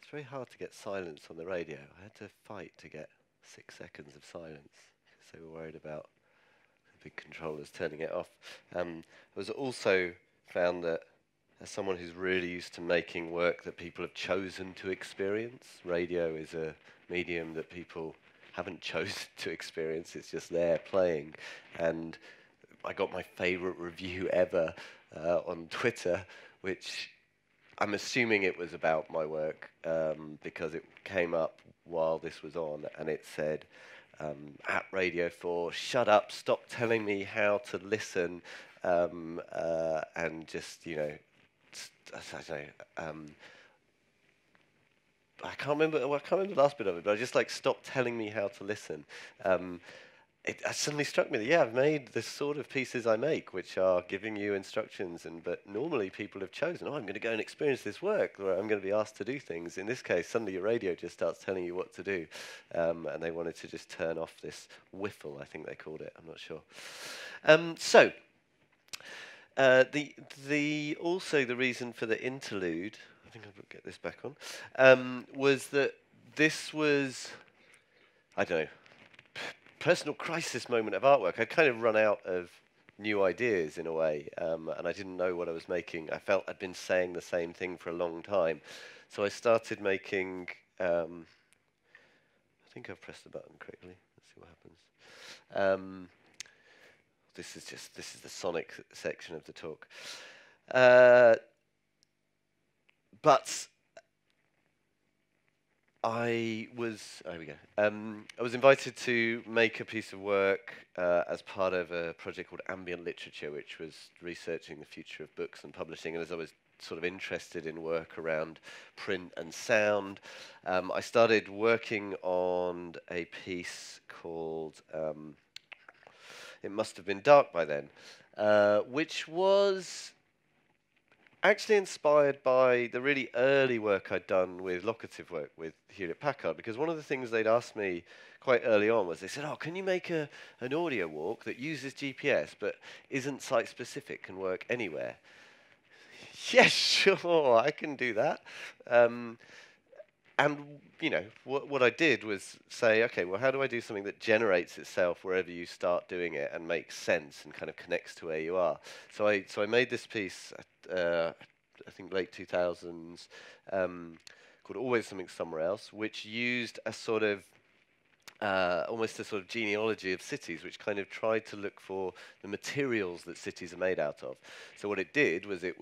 It's very hard to get silence on the radio. I had to fight to get 6 seconds of silence because they were worried about the big controllers turning it off. I was also found that as someone who's really used to making work that people have chosen to experience, radio is a medium that people haven't chosen to experience. It's just there playing. And I got my favorite review ever on Twitter, which I'm assuming it was about my work because it came up while this was on, and it said, at Radio 4, shut up, stop telling me how to listen, and just, you know, I don't know, I can't remember the last bit of it, but I just like, stop telling me how to listen. It suddenly struck me that, yeah, I've made the sort of pieces I make, which are giving you instructions, but normally people have chosen, I'm going to go and experience this work, or I'm going to be asked to do things. In this case, suddenly your radio just starts telling you what to do, and they wanted to just turn off this whiffle, I think they called it, I'm not sure. Also the reason for the interlude, I think I'll get this back on, was that this was, I don't know, personal crisis moment of artwork. I'd kind of run out of new ideas in a way, and I didn't know what I was making. I felt I'd been saying the same thing for a long time. So I started making, I think I've pressed the button correctly. Let's see what happens. This is the sonic section of the talk. But I was invited to make a piece of work as part of a project called Ambient Literature, which was researching the future of books and publishing. And as I was sort of interested in work around print and sound, I started working on a piece called It Must Have Been Dark by Then, which was actually inspired by the really early work I'd done with locative work with Hewlett-Packard, because one of the things they'd asked me quite early on was they said, can you make an audio walk that uses GPS but isn't site-specific, can work anywhere? Yes, sure, I can do that. and you know, what I did was say, okay, well, how do I do something that generates itself wherever you start doing it and makes sense and kind of connects to where you are? So I made this piece, I think late 2000s, called Always Something Somewhere Else, which used a sort of almost a sort of genealogy of cities, which kind of tried to look for the materials that cities are made out of. So what it did was it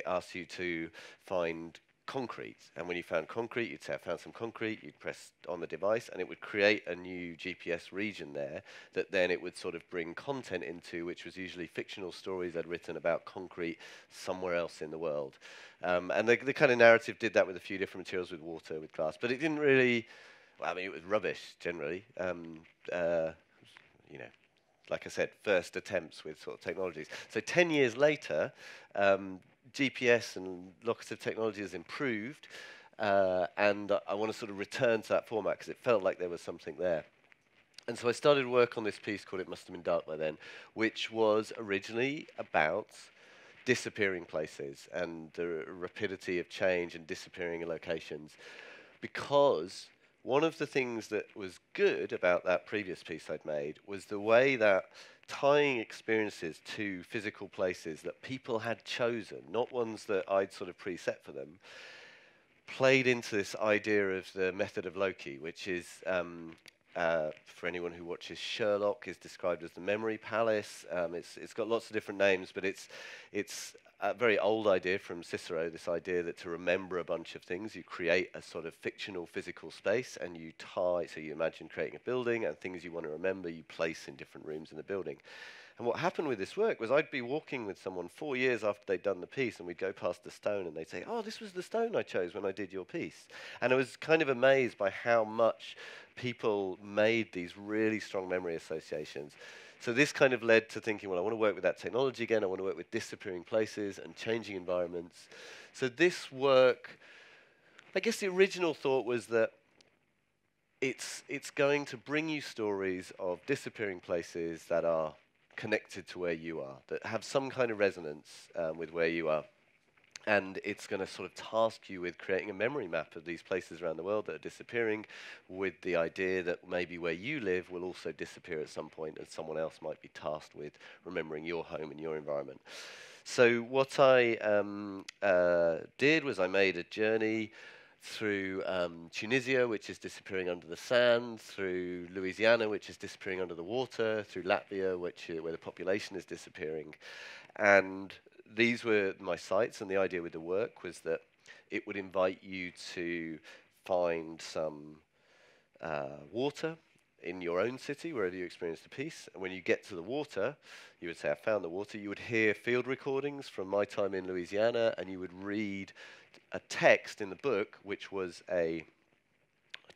asked you to find concrete, and when you found concrete, you'd say, I found some concrete, you'd press on the device, and it would create a new GPS region there that then it would sort of bring content into, which was usually fictional stories I'd written about concrete somewhere else in the world. And the kind of narrative did that with a few different materials, with water, with glass, but it didn't really, well, I mean, it was rubbish, generally. You know, like I said, first attempts with sort of technologies. So 10 years later, GPS and locative technology has improved, and I want to sort of return to that format because it felt like there was something there. And so I started work on this piece called It Must Have Been Dark By Then, which was originally about disappearing places and the rapidity of change and disappearing locations, because one of the things that was good about that previous piece I'd made was the way that tying experiences to physical places that people had chosen, not ones that I'd sort of preset for them, played into this idea of the method of Loki, which is, for anyone who watches Sherlock, is described as the memory palace. It's got lots of different names, but it's a very old idea from Cicero, this idea that to remember a bunch of things, you create a sort of fictional physical space and you tie, so you imagine creating a building and things you want to remember you place in different rooms in the building. And what happened with this work was I'd be walking with someone 4 years after they'd done the piece, and we'd go past the stone and they'd say, oh, this was the stone I chose when I did your piece. And I was kind of amazed by how much people made these really strong memory associations. So this kind of led to thinking, well, I want to work with that technology again. I want to work with disappearing places and changing environments. So this work, I guess the original thought was that it's going to bring you stories of disappearing places that are connected to where you are, that have some kind of resonance with where you are. And it's going to sort of task you with creating a memory map of these places around the world that are disappearing, with the idea that maybe where you live will also disappear at some point, and someone else might be tasked with remembering your home and your environment. So what I did was I made a journey through Tunisia, which is disappearing under the sand, through Louisiana, which is disappearing under the water, through Latvia, where the population is disappearing. And these were my sites, and the idea with the work was that it would invite you to find some water in your own city, wherever you experienced a piece. And when you get to the water, you would say, I found the water. You would hear field recordings from my time in Louisiana, and you would read a text in the book, which was a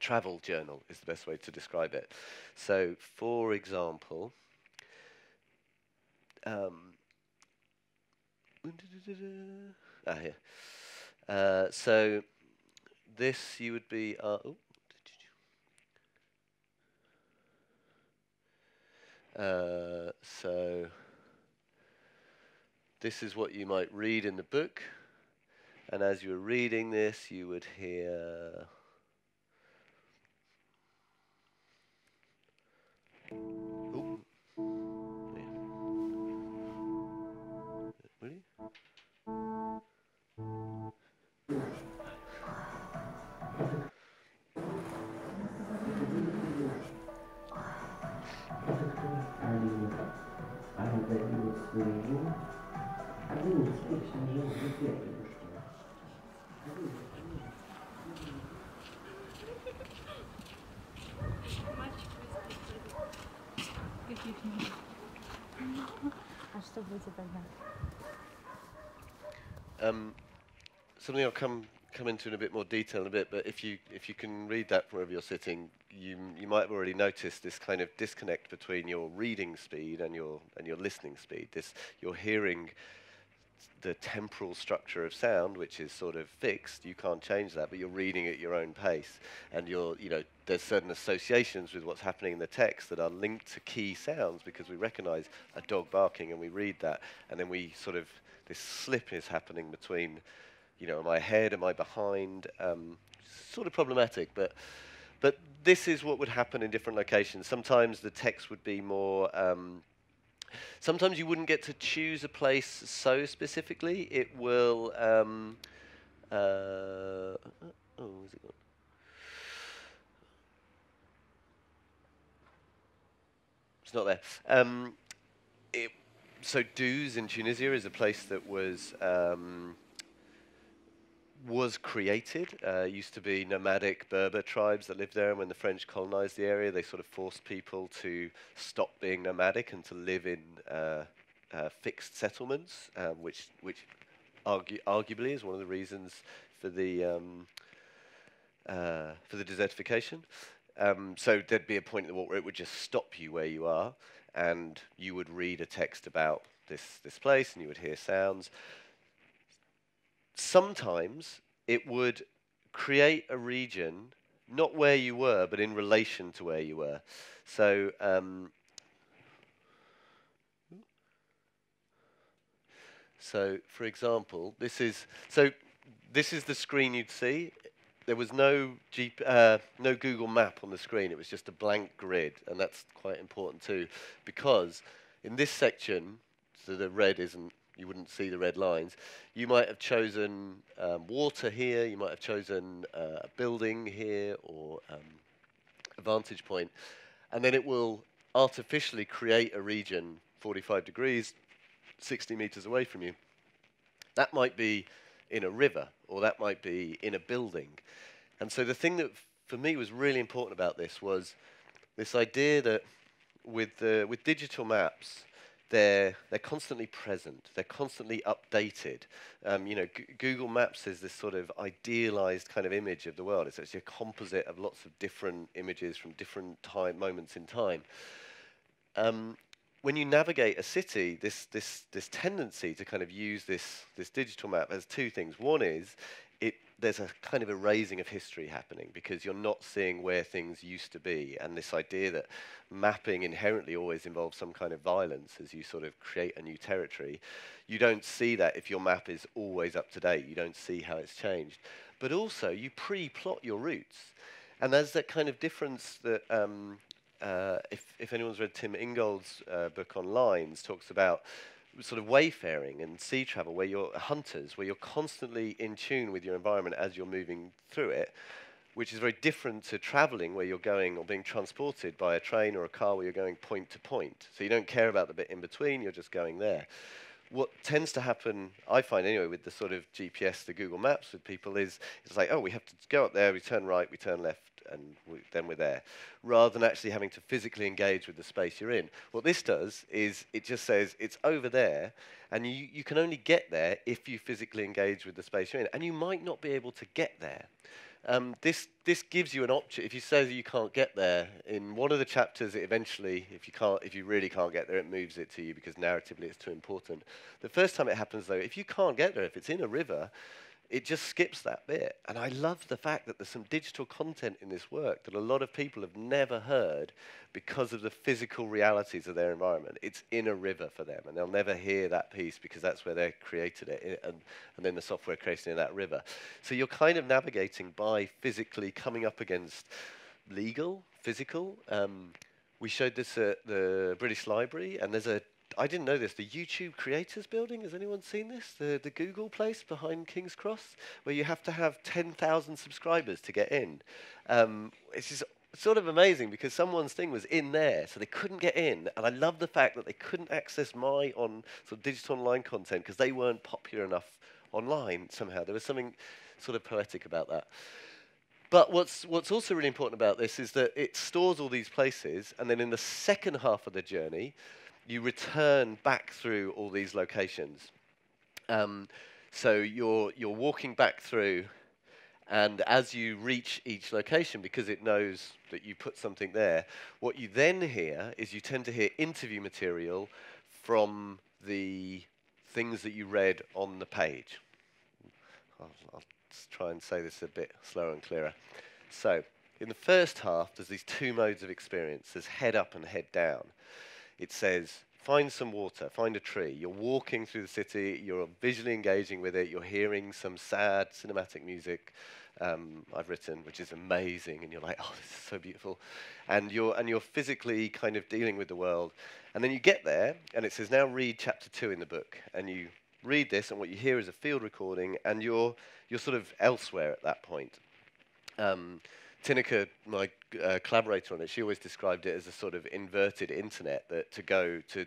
travel journal, is the best way to describe it. So, for example, here. So this you would be. So this is what you might read in the book, and as you were reading this, you would hear. Really? Something I'll come into in a bit more detail in a bit, but if you can read that from wherever you're sitting, you might have already noticed this kind of disconnect between your reading speed and your listening speed. You're hearing the temporal structure of sound, which is sort of fixed. You can't change that, but you're reading at your own pace, and there's certain associations with what's happening in the text that are linked to key sounds, because we recognize a dog barking and we read that, and then this slip is happening between you know, am I ahead, am I behind? Sort of problematic, but this is what would happen in different locations. Sometimes the text would be more, sometimes you wouldn't get to choose a place so specifically. It will, oh, where's it gone? It's not there. So Douz in Tunisia is a place that was created. Used to be nomadic Berber tribes that lived there, and when the French colonized the area, they sort of forced people to stop being nomadic and to live in fixed settlements, which arguably is one of the reasons for the desertification. So there'd be a point in the war where it would just stop you where you are, and you would read a text about this place, and you would hear sounds. Sometimes it would create a region, not where you were, but in relation to where you were. So, for example, this is the screen you'd see. There was no Google map on the screen. It was just a blank grid, and that's quite important too, because in this section, so the red isn't, you wouldn't see the red lines. You might have chosen water here. You might have chosen a building here or a vantage point, and then it will artificially create a region 45 degrees, 60 meters away from you. That might be in a river, or that might be in a building. And so the thing that for me was really important about this was this idea that with digital maps, they're constantly present, they're constantly updated. You know, Google Maps is this sort of idealized kind of image of the world. It's actually a composite of lots of different images from different moments in time. When you navigate a city, this tendency to kind of use this digital map has two things. One is there's a kind of erasing of history happening because you're not seeing where things used to be, and this idea that mapping inherently always involves some kind of violence as you sort of create a new territory. You don't see that if your map is always up to date. You don't see how it's changed. But also, you pre-plot your routes, and there's that kind of difference that if anyone's read Tim Ingold's book on lines, talks about sort of wayfaring and sea travel, where you're hunters, where you're constantly in tune with your environment as you're moving through it, which is very different to traveling where you're going or being transported by a train or a car where you're going point to point. So you don't care about the bit in between, you're just going there. What tends to happen, I find anyway, with the sort of GPS, the Google Maps with people is, it's like, oh, we have to go up there, we turn right, we turn left, and then we're there, rather than actually having to physically engage with the space you're in. What this does is it just says it's over there, and you can only get there if you physically engage with the space you're in, and you might not be able to get there. This gives you an option. If you say that you can't get there, in one of the chapters, it eventually, if you really can't get there, it moves it to you because narratively it's too important. The first time it happens, though, if you can't get there, if it's in a river, it just skips that bit. And I love the fact that there's some digital content in this work that a lot of people have never heard because of the physical realities of their environment. It's in a river for them, and they'll never hear that piece because that's where they created it, and then the software created in that river. So you're kind of navigating by physically coming up against legal, physical. We showed this at the British Library, and there's I didn't know this, the YouTube Creators Building, has anyone seen this? The Google place behind King's Cross, where you have to have 10,000 subscribers to get in. It's just sort of amazing because someone's thing was in there, so they couldn't get in. And I love the fact that they couldn't access my sort of digital online content because they weren't popular enough online somehow. There was something sort of poetic about that. But what's also really important about this is that it stores all these places, and then in the second half of the journey, you return back through all these locations. So you're walking back through, and as you reach each location, because it knows that you put something there, what you then hear is you tend to hear interview material from the things that you read on the page. I'll try and say this a bit slower and clearer. So in the first half, there's these two modes of experience. There's head up and head down. It says find some water, find a tree. You're walking through the city, you're visually engaging with it, you're hearing some sad cinematic music I've written, which is amazing, and you're like, oh, this is so beautiful. And you're physically kind of dealing with the world. And then you get there, and it says, now read chapter 2 in the book. And you read this, and what you hear is a field recording, and you're sort of elsewhere at that point. Tineke, my collaborator on it, she always described it as a sort of inverted internet, that to go to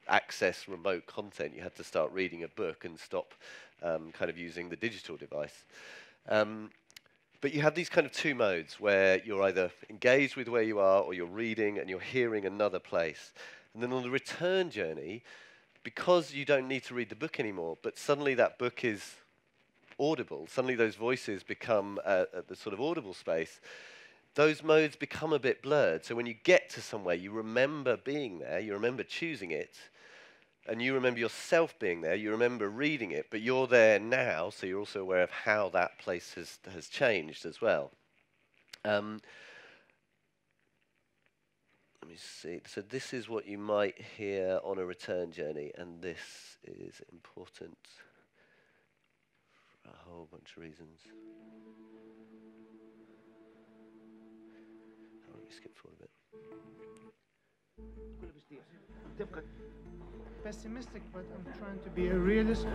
access remote content, you had to start reading a book and stop kind of using the digital device. But you have these kind of two modes where you're either engaged with where you are or you're reading and you're hearing another place. And then on the return journey, because you don't need to read the book anymore, but suddenly that book is audible, suddenly those voices become the sort of audible space, those modes become a bit blurred. So when you get to somewhere, you remember being there, you remember choosing it, and you remember yourself being there, you remember reading it, but you're there now, so you're also aware of how that place has changed as well. Let me see. So this is what you might hear on a return journey, and this is important for a whole bunch of reasons. Let me skip forward a bit. Pessimistic, but I'm trying to be a realist.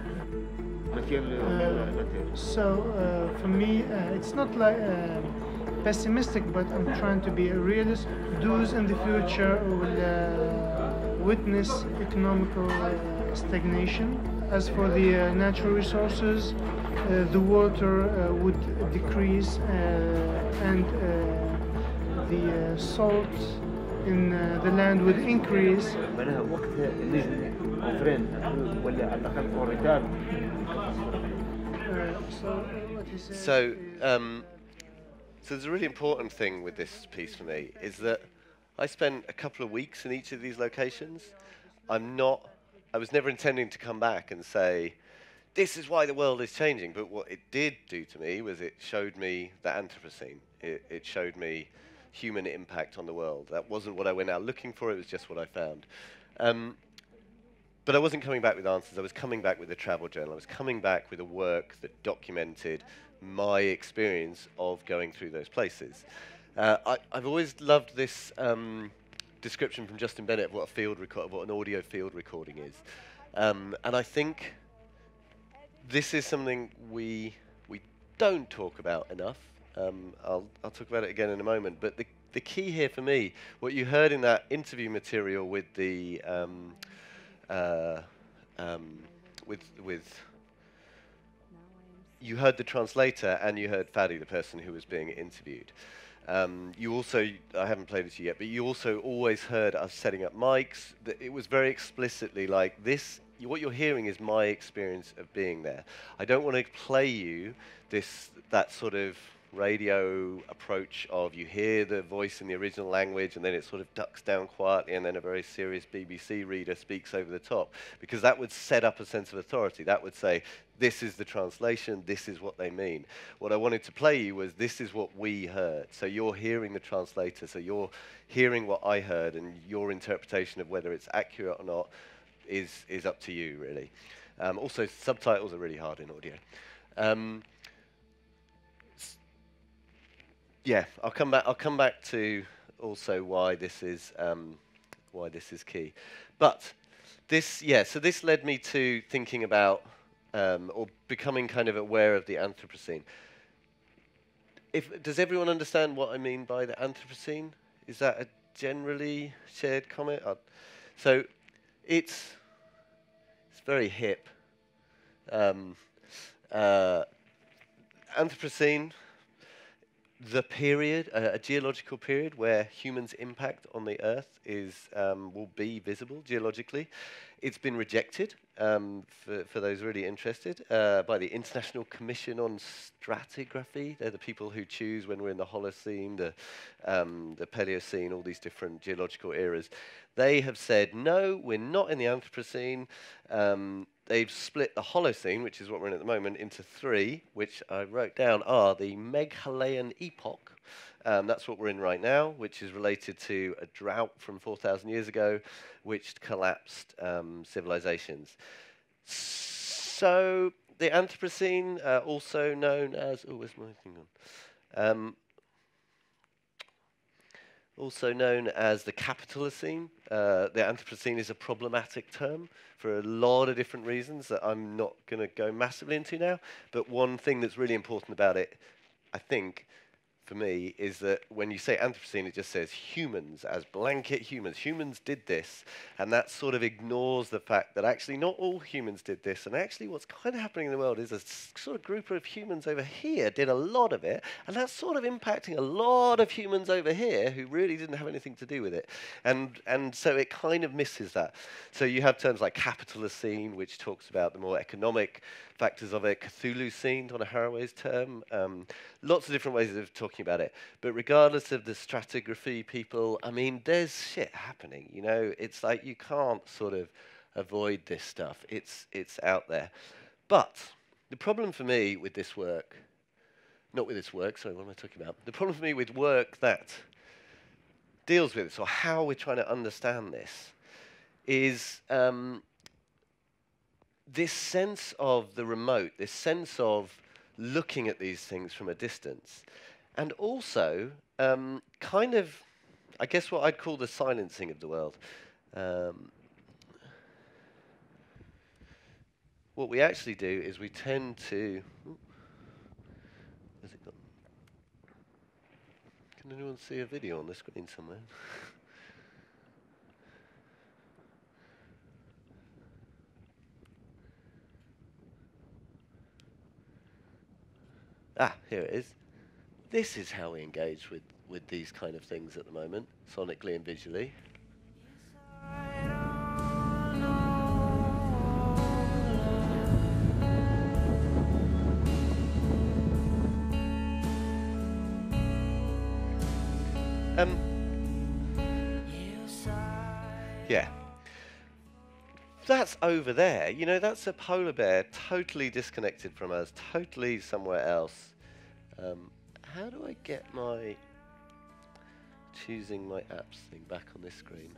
For me, it's not like pessimistic, but I'm trying to be a realist. Those in the future will witness economical stagnation. As for the natural resources, the water would decrease and the salt in the land would increase. So there's a really important thing with this piece for me, is that I spent a couple of weeks in each of these locations. I was never intending to come back and say, this is why the world is changing, but what it did do to me was it showed me the Anthropocene. It showed me human impact on the world. That wasn't what I went out looking for, it was just what I found. But I wasn't coming back with answers, I was coming back with a travel journal. I was coming back with a work that documented my experience of going through those places. I've always loved this description from Justin Bennett of what an audio field recording is. And I think this is something we don't talk about enough. I'll talk about it again in a moment, but the key here for me, what you heard in that interview material with the you heard the translator and you heard Fadi, the person who was being interviewed. You also, I haven't played it to you yet, but you also always heard us setting up mics. It was very explicitly like this. What you're hearing is my experience of being there. I don't want to play you that sort of radio approach of you hear the voice in the original language and then it sort of ducks down quietly and then a very serious BBC reader speaks over the top, because that would set up a sense of authority. That would say, this is the translation, this is what they mean. What I wanted to play you was, this is what we heard. So you're hearing the translator, so you're hearing what I heard, and your interpretation of whether it's accurate or not is up to you, really. Also, subtitles are really hard in audio. Yeah, I'll come back to also why this is key. But so this led me to thinking about or becoming kind of aware of the Anthropocene. Does everyone understand what I mean by the Anthropocene? Is that a generally shared comment? So it's very hip. Anthropocene, the period, a geological period where humans' impact on the Earth will be visible geologically. It's been rejected, for those really interested, by the International Commission on Stratigraphy. They're the people who choose when we're in the Holocene, the Paleocene, all these different geological eras. They have said, no, we're not in the Anthropocene. They've split the Holocene, which is what we're in at the moment, into three, which I wrote down are the Meghalayan epoch, That's what we're in right now, which is related to a drought from 4,000 years ago, which collapsed civilizations. So the Anthropocene, also known as... Oh, where's my thing on? Also known as the Capitalocene. The Anthropocene is a problematic term for a lot of different reasons that I'm not going to go massively into now. But one thing that's really important about it, I think, for me, is that when you say Anthropocene, it just says humans, as blanket humans. Humans did this, and that sort of ignores the fact that actually not all humans did this, and actually what's kind of happening in the world is a sort of group of humans over here did a lot of it, and that's sort of impacting a lot of humans over here who really didn't have anything to do with it. And so it kind of misses that. So you have terms like Capitalocene, which talks about the more economic factors of it, Cthulhucene, Donna Haraway's term, lots of different ways of talking about it. But regardless of the stratigraphy people, I mean, there's shit happening, you know? It's like you can't sort of avoid this stuff. It's out there. But the problem for me with this work, not with this work, sorry, what am I talking about? The problem for me with work that deals with this, or how we're trying to understand this, is this sense of the remote, this sense of looking at these things from a distance, and also kind of, I guess, what I'd call the silencing of the world. What we actually do is we tend to... Where's it gone? Can anyone see a video on the screen somewhere? Ah, here it is. This is how we engage with these kind of things at the moment, sonically and visually. Yeah. That's over there. You know, that's a polar bear totally disconnected from us, totally somewhere else. How do I get my choosing my apps thing back on this screen?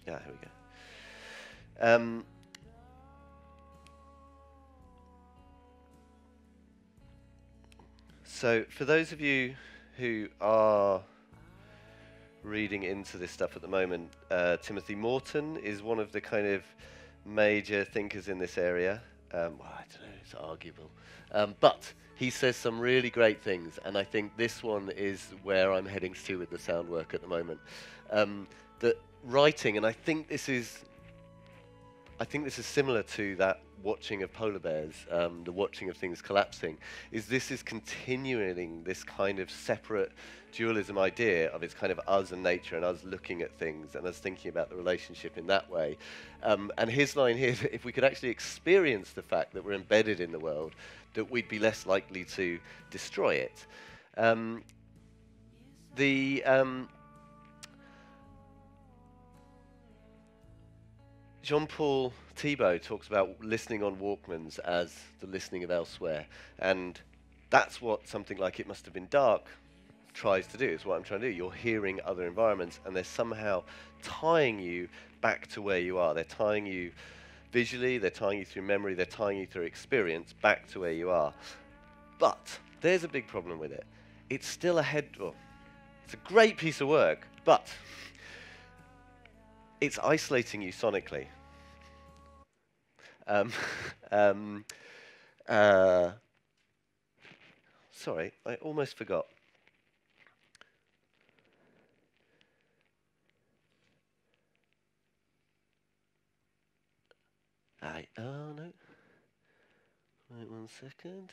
Yeah, here we go. So for those of you who are reading into this stuff at the moment, Timothy Morton is one of the kind of major thinkers in this area. Well, I don't know, it's arguable. But he says some really great things, and I think this one is where I'm heading to with the sound work at the moment. That writing, and I think this is similar to that watching of polar bears, the watching of things collapsing, this is continuing this kind of separate dualism idea of it's kind of us and nature and us looking at things and us thinking about the relationship in that way. And his line here, that if we could actually experience the fact that we're embedded in the world, that we'd be less likely to destroy it. Jean-Paul Thibault talks about listening on Walkmans as the listening of elsewhere, and that's what something like It Must Have Been Dark tries to do. It's what I'm trying to do. You're hearing other environments, and they're somehow tying you back to where you are. They're tying you visually, they're tying you through memory, they're tying you through experience back to where you are. But there's a big problem with it. It's still it's a great piece of work, but it's isolating you sonically. Sorry, I almost forgot. Oh no. Wait 1 second.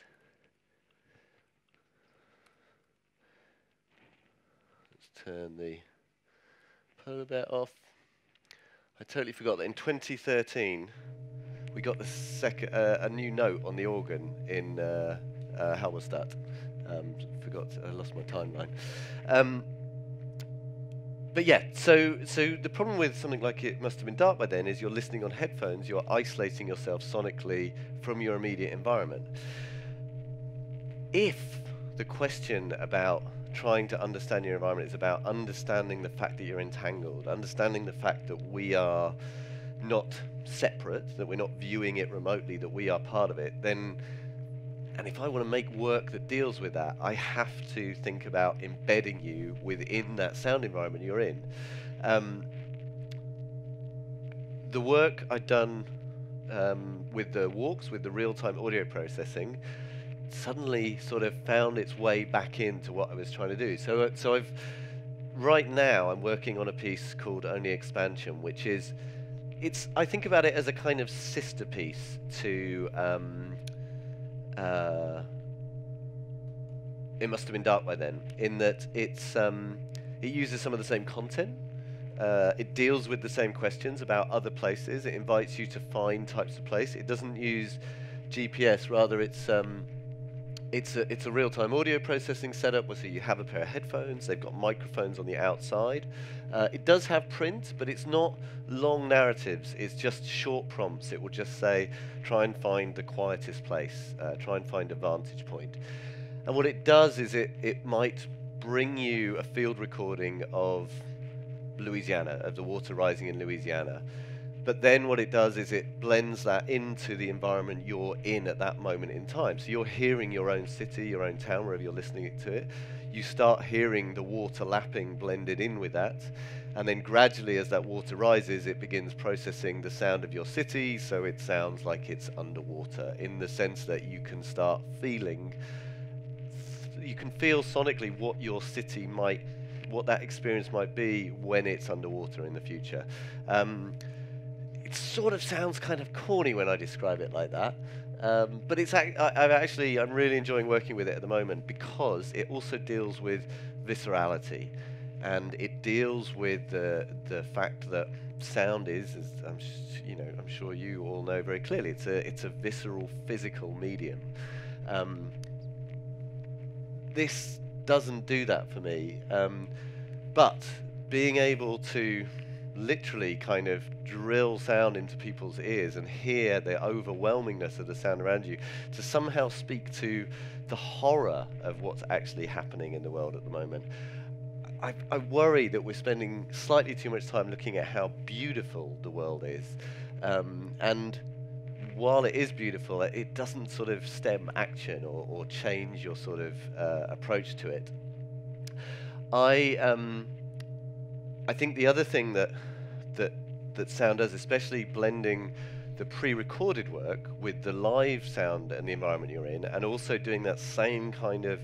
Let's turn the polar bear off. I totally forgot that in 2013 we got a new note on the organ in Halberstadt. I lost my timeline. But yeah, so the problem with something like It Must Have Been Dark by then is you're listening on headphones, you're isolating yourself sonically from your immediate environment. If the question about trying to understand your environment is about understanding the fact that you're entangled, understanding the fact that we are not separate, that we're not viewing it remotely, that we are part of it, then, and if I want to make work that deals with that, I have to think about embedding you within that sound environment you're in. The work I'd done with the walks, with the real-time audio processing, suddenly sort of found its way back into what I was trying to do. So right now I'm working on a piece called Only Expansion, which is, I think about it as a kind of sister piece to It Must Have Been Dark by Then, in that it uses some of the same content. It deals with the same questions about other places. It invites you to find types of place. It doesn't use GPS, rather it's a real-time audio processing setup, so you have a pair of headphones, they've got microphones on the outside. It does have print, but it's not long narratives, it's just short prompts. It will just say, try and find the quietest place, try and find a vantage point. And what it does is it might bring you a field recording of Louisiana, of the water rising in Louisiana. But then what it does is it blends that into the environment you're in at that moment in time. So you're hearing your own city, your own town, wherever you're listening to it. You start hearing the water lapping blended in with that. And then gradually, as that water rises, it begins processing the sound of your city, so it sounds like it's underwater, in the sense that you can start feeling, you can feel sonically what your city might, what that experience might be when it's underwater in the future. It sort of sounds kind of corny when I describe it like that, but it's I'm really enjoying working with it at the moment, because it also deals with viscerality, and it deals with the fact that sound is, as I'm sure you all know very clearly, it's a visceral, physical medium. This doesn't do that for me, but being able to literally kind of drill sound into people's ears and hear the overwhelmingness of the sound around you, to somehow speak to the horror of what's actually happening in the world at the moment. I worry that we're spending slightly too much time looking at how beautiful the world is, and while it is beautiful, it doesn't sort of stem action or change your sort of approach to it. I think the other thing that sound does, especially blending the pre-recorded work with the live sound and the environment you're in, and also doing that same kind of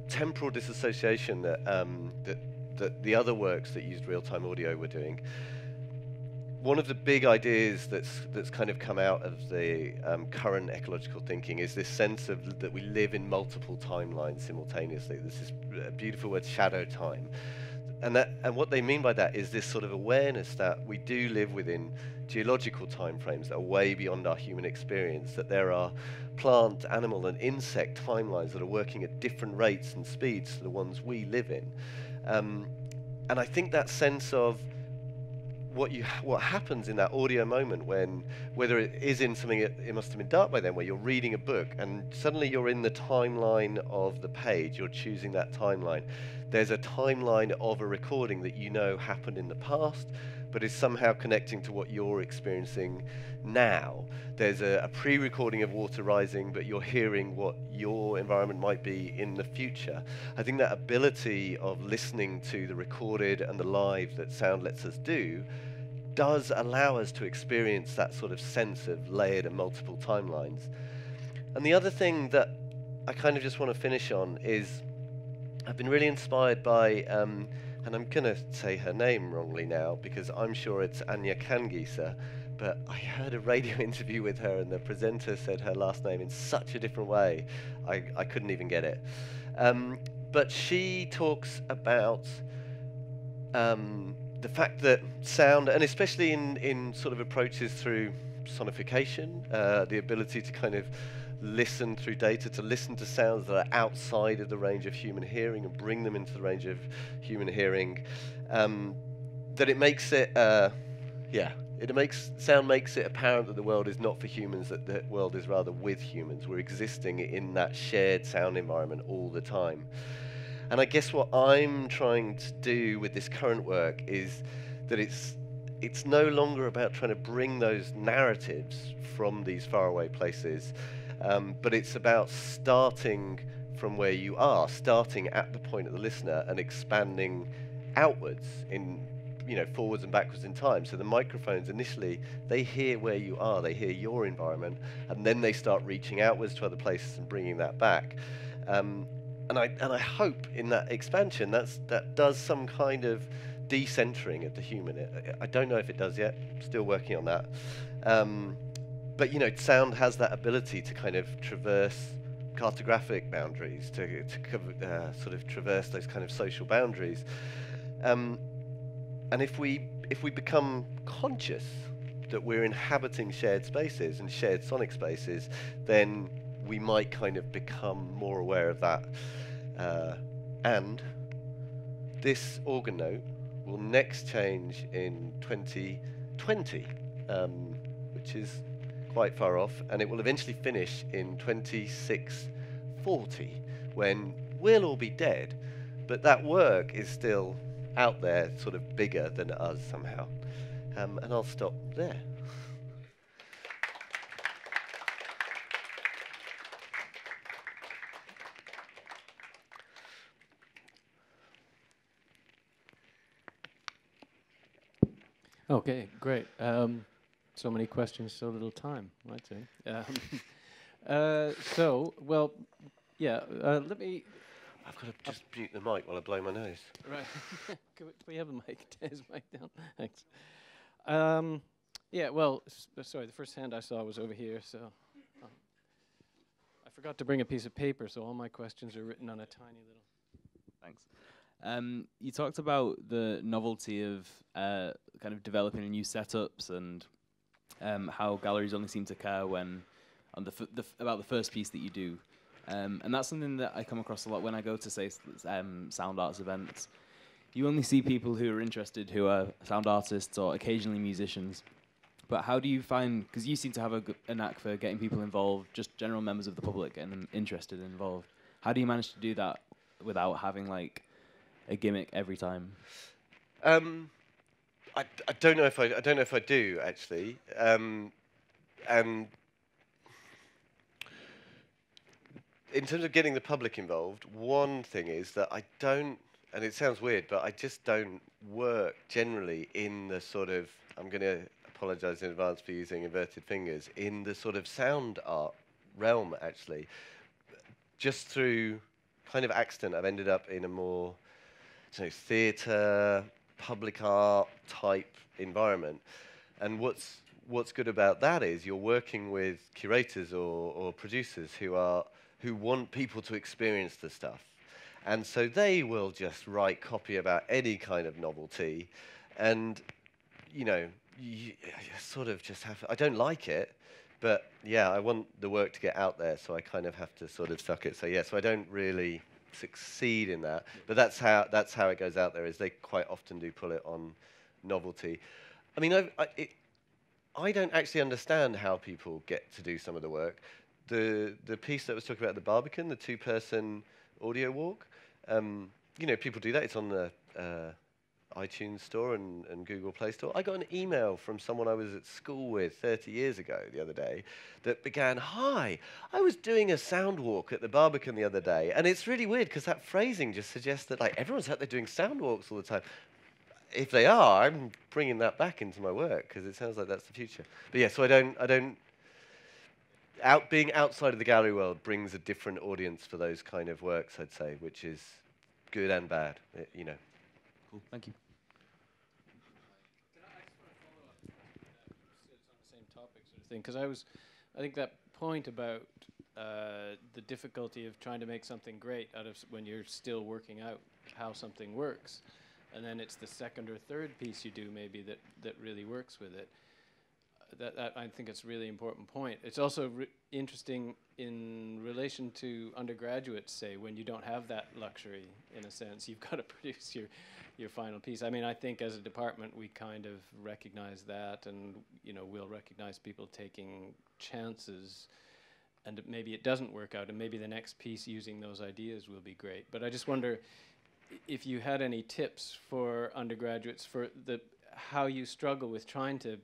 temporal disassociation that the other works that used real-time audio were doing. One of the big ideas that's kind of come out of the current ecological thinking is this sense of that we live in multiple timelines simultaneously. There's this beautiful word, shadow time. And what they mean by that is this sort of awareness that we do live within geological timeframes that are way beyond our human experience, that there are plant, animal, and insect timelines that are working at different rates and speeds to the ones we live in. And I think that sense of what happens in that audio moment, when, whether it is in something, it Must Have Been Dark by Then, where you're reading a book and suddenly you're in the timeline of the page, you're choosing that timeline. There's a timeline of a recording that you know happened in the past, but is somehow connecting to what you're experiencing now. There's a pre-recording of water rising, but you're hearing what your environment might be in the future. I think that ability of listening to the recorded and the live that sound lets us do does allow us to experience that sort of sense of layered and multiple timelines. And the other thing that I kind of just want to finish on is, I've been really inspired by, and I'm going to say her name wrongly now because I'm sure it's Anya Kangisa, but I heard a radio interview with her and the presenter said her last name in such a different way, I couldn't even get it. But she talks about the fact that sound, and especially in sort of approaches through sonification, the ability to kind of listen through data, to listen to sounds that are outside of the range of human hearing and bring them into the range of human hearing, that it makes it, sound makes it apparent that the world is not for humans, that the world is rather with humans. We're existing in that shared sound environment all the time. And I guess what I'm trying to do with this current work is that it's no longer about trying to bring those narratives from these faraway places, but it's about starting from where you are, starting at the point of the listener and expanding outwards in, forwards and backwards in time. So the microphones initially, they hear where you are, they hear your environment, and then they start reaching outwards to other places and bringing that back. And I hope in that expansion that does some kind of decentering of the human. I don't know if it does yet. I'm still working on that. But sound has that ability to kind of traverse cartographic boundaries, to sort of traverse those kind of social boundaries. And if we become conscious that we're inhabiting shared spaces and shared sonic spaces, then we might kind of become more aware of that. And this organ note will next change in 2020, which is quite far off, and it will eventually finish in 2640, when we'll all be dead, but that work is still out there, sort of bigger than us somehow. And I'll stop there. Okay, great. So many questions, so little time, I'd say. Let me... I've got to just mute the mic while I blow my nose. Right. Can we have the mic? Take his mic down. Thanks. Sorry, the first hand I saw was over here, so... I forgot to bring a piece of paper, so all my questions are written on a tiny little... Thanks. You talked about the novelty of kind of developing new setups and how galleries only seem to care when on about the first piece that you do, and that's something that I come across a lot when I go to say sound arts events. You only see people who are interested, who are sound artists or occasionally musicians. But how do you find? Because you seem to have a knack for getting people involved, just general members of the public getting them interested and involved. How do you manage to do that without having like a gimmick every time? I don't know if I do actually. And in terms of getting the public involved, one thing is that I don't, and it sounds weird, but I just don't work generally in the sort of, I'm going to apologise in advance for using inverted fingers, in the sort of sound art realm actually. Just through kind of accident, I've ended up in a more theatre, public art type environment. And what's good about that is you're working with curators or producers who want people to experience the stuff. And so they will just write copy about any kind of novelty. And, you sort of just have, I don't like it, but yeah, I want the work to get out there, so I kind of have to sort of suck it. So yeah, so I don't really succeed in that, but that's how it goes out there, is they quite often do pull it on novelty. I mean, I don't actually understand how people get to do some of the work. The piece that was talking about the Barbican, the 2-person audio walk, people do that. It's on the iTunes store and Google Play Store. I got an email from someone I was at school with 30 years ago the other day that began, "Hi, I was doing a sound walk at the Barbican the other day." And it's really weird because that phrasing just suggests that like everyone's out there doing sound walks all the time. If they are, I'm bringing that back into my work because it sounds like that's the future. But yeah, so being outside of the gallery world brings a different audience for those kind of works, I'd say, which is good and bad, Cool, thank you. Because I think that point about the difficulty of trying to make something great out of when you're still working out how something works, and then it's the second or third piece you do maybe that really works with it. that I think it's a really important point. It's also interesting in relation to undergraduates, say, when you don't have that luxury, in a sense. You've got to produce your final piece. I mean, I think as a department we kind of recognize that, and we'll recognize people taking chances, and maybe it doesn't work out, and maybe the next piece using those ideas will be great. But I just wonder if you had any tips for undergraduates for how you struggle with trying to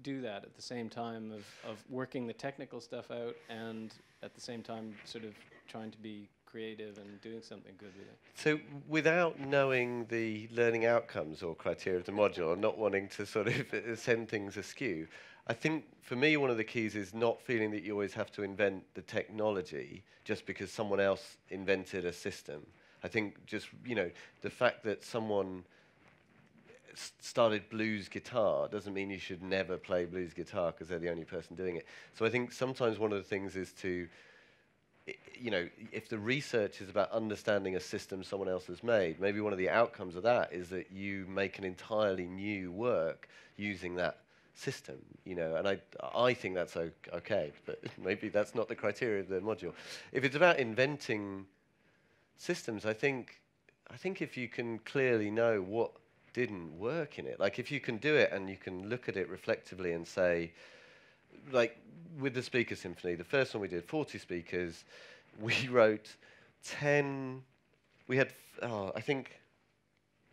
do that at the same time of working the technical stuff out, and at the same time sort of trying to be creative and doing something good with it. So without knowing the learning outcomes or criteria of the module, and not wanting to sort of send things askew, I think for me one of the keys is not feeling that you always have to invent the technology just because someone else invented a system. I think just, the fact that someone started blues guitar doesn't mean you should never play blues guitar because they're the only person doing it. So I think sometimes one of the things is to, if the research is about understanding a system someone else has made, maybe one of the outcomes of that is that you make an entirely new work using that system, and I think that's okay, but maybe that's not the criteria of the module. If it's about inventing systems, I think if you can clearly know what didn't work in it, like if you can do it and you can look at it reflectively and say, like with the speaker symphony, the first one we did, 40 speakers, we wrote 10, we had, I think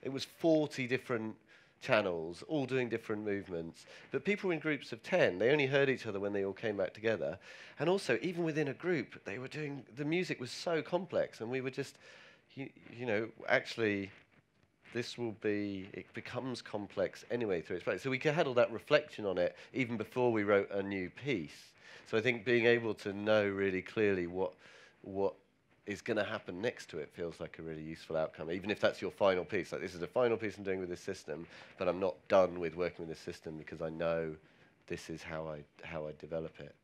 it was 40 different channels, all doing different movements, but people were in groups of 10. They only heard each other when they all came back together. And also, even within a group, they were doing, the music was so complex, and we were just, actually, it becomes complex anyway through its practice. So we had all that reflection on it even before we wrote a new piece. So I think being able to know really clearly what is going to happen next to it feels like a really useful outcome, even if that's your final piece. Like, this is the final piece I'm doing with this system, but I'm not done with working with this system because I know this is how I develop it.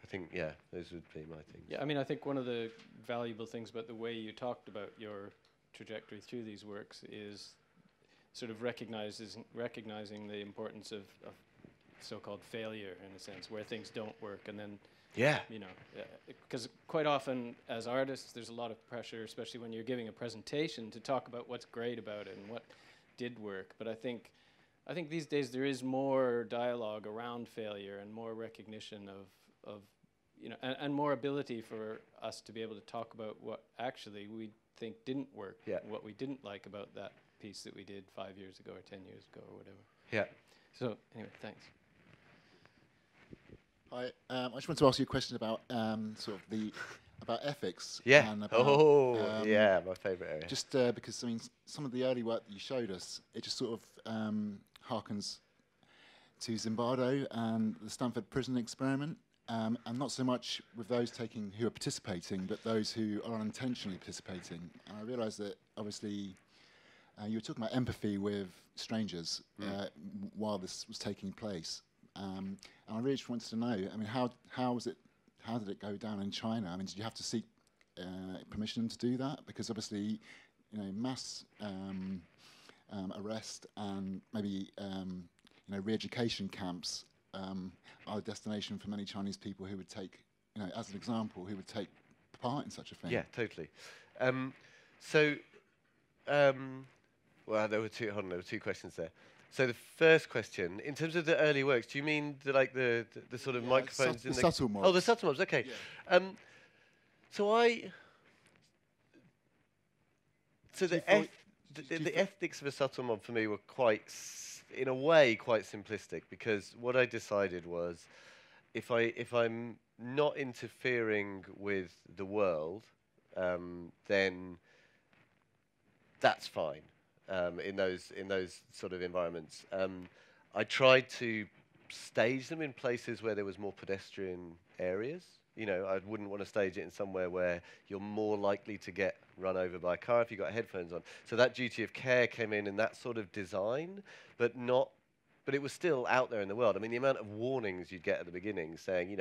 I think, yeah, those would be my things. Yeah, I mean, I think one of the valuable things about the way you talked about your trajectory through these works is sort of recognizing the importance of so-called failure, in a sense, where things don't work, and then because quite often as artists there's a lot of pressure, especially when you're giving a presentation, to talk about what's great about it and what did work. But I think these days there is more dialogue around failure and more recognition of and more ability for us to be able to talk about what actually we think didn't work, what we didn't like about that piece that we did 5 years ago or 10 years ago or whatever. Yeah. So anyway, thanks. I just want to ask you a question about about ethics. Yeah. And about, my favourite area. Just because some of the early work that you showed us, it just sort of harkens to Zimbardo and the Stanford Prison Experiment, and not so much with those who are participating, but those who are unintentionally participating. And I realised that obviously you were talking about empathy with strangers while this was taking place. And I really just wanted to know, how did it go down in China? Did you have to seek permission to do that? Because obviously, mass arrest and maybe re-education camps are a destination for many Chinese people who would take, as an example, who would take part in such a thing. Yeah, totally. Well, there were two questions there. So the first question, in terms of the early works, do you mean the sort of microphones? The subtle mobs. Oh, the subtle mobs, okay. Yeah. The ethics of a subtle mob for me were in a way, quite simplistic, because what I decided was if I'm not interfering with the world, then that's fine. In those sort of environments, I tried to stage them in places where there was more pedestrian areas. I wouldn't want to stage it in somewhere where you're more likely to get run over by a car if you've got headphones on. So that duty of care came in that sort of design, but it was still out there in the world. The amount of warnings you'd get at the beginning saying,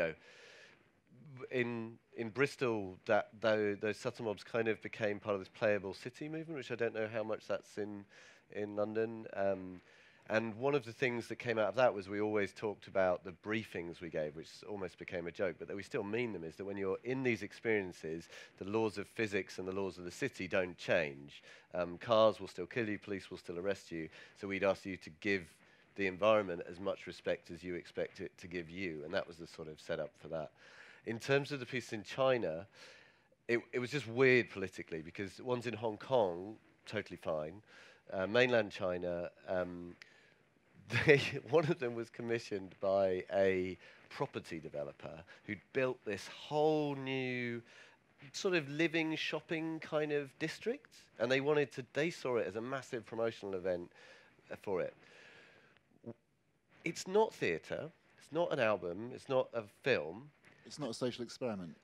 in Bristol, those subtle mobs kind of became part of this playable city movement, which I don't know how much that's in London. And one of the things that came out of that was we always talked about the briefings we gave, which almost became a joke, but that we still mean them, is that when you're in these experiences, the laws of physics and the laws of the city don't change. Cars will still kill you, police will still arrest you, so we'd ask you to give the environment as much respect as you expect it to give you, and that was the sort of setup for that. In terms of the piece in China, it was just weird politically, because one's in Hong Kong, totally fine. Mainland China, one of them was commissioned by a property developer who'd built this whole new sort of living, shopping kind of district, and they saw it as a massive promotional event for it. It's not theatre, it's not an album, it's not a film. It's not a social experiment.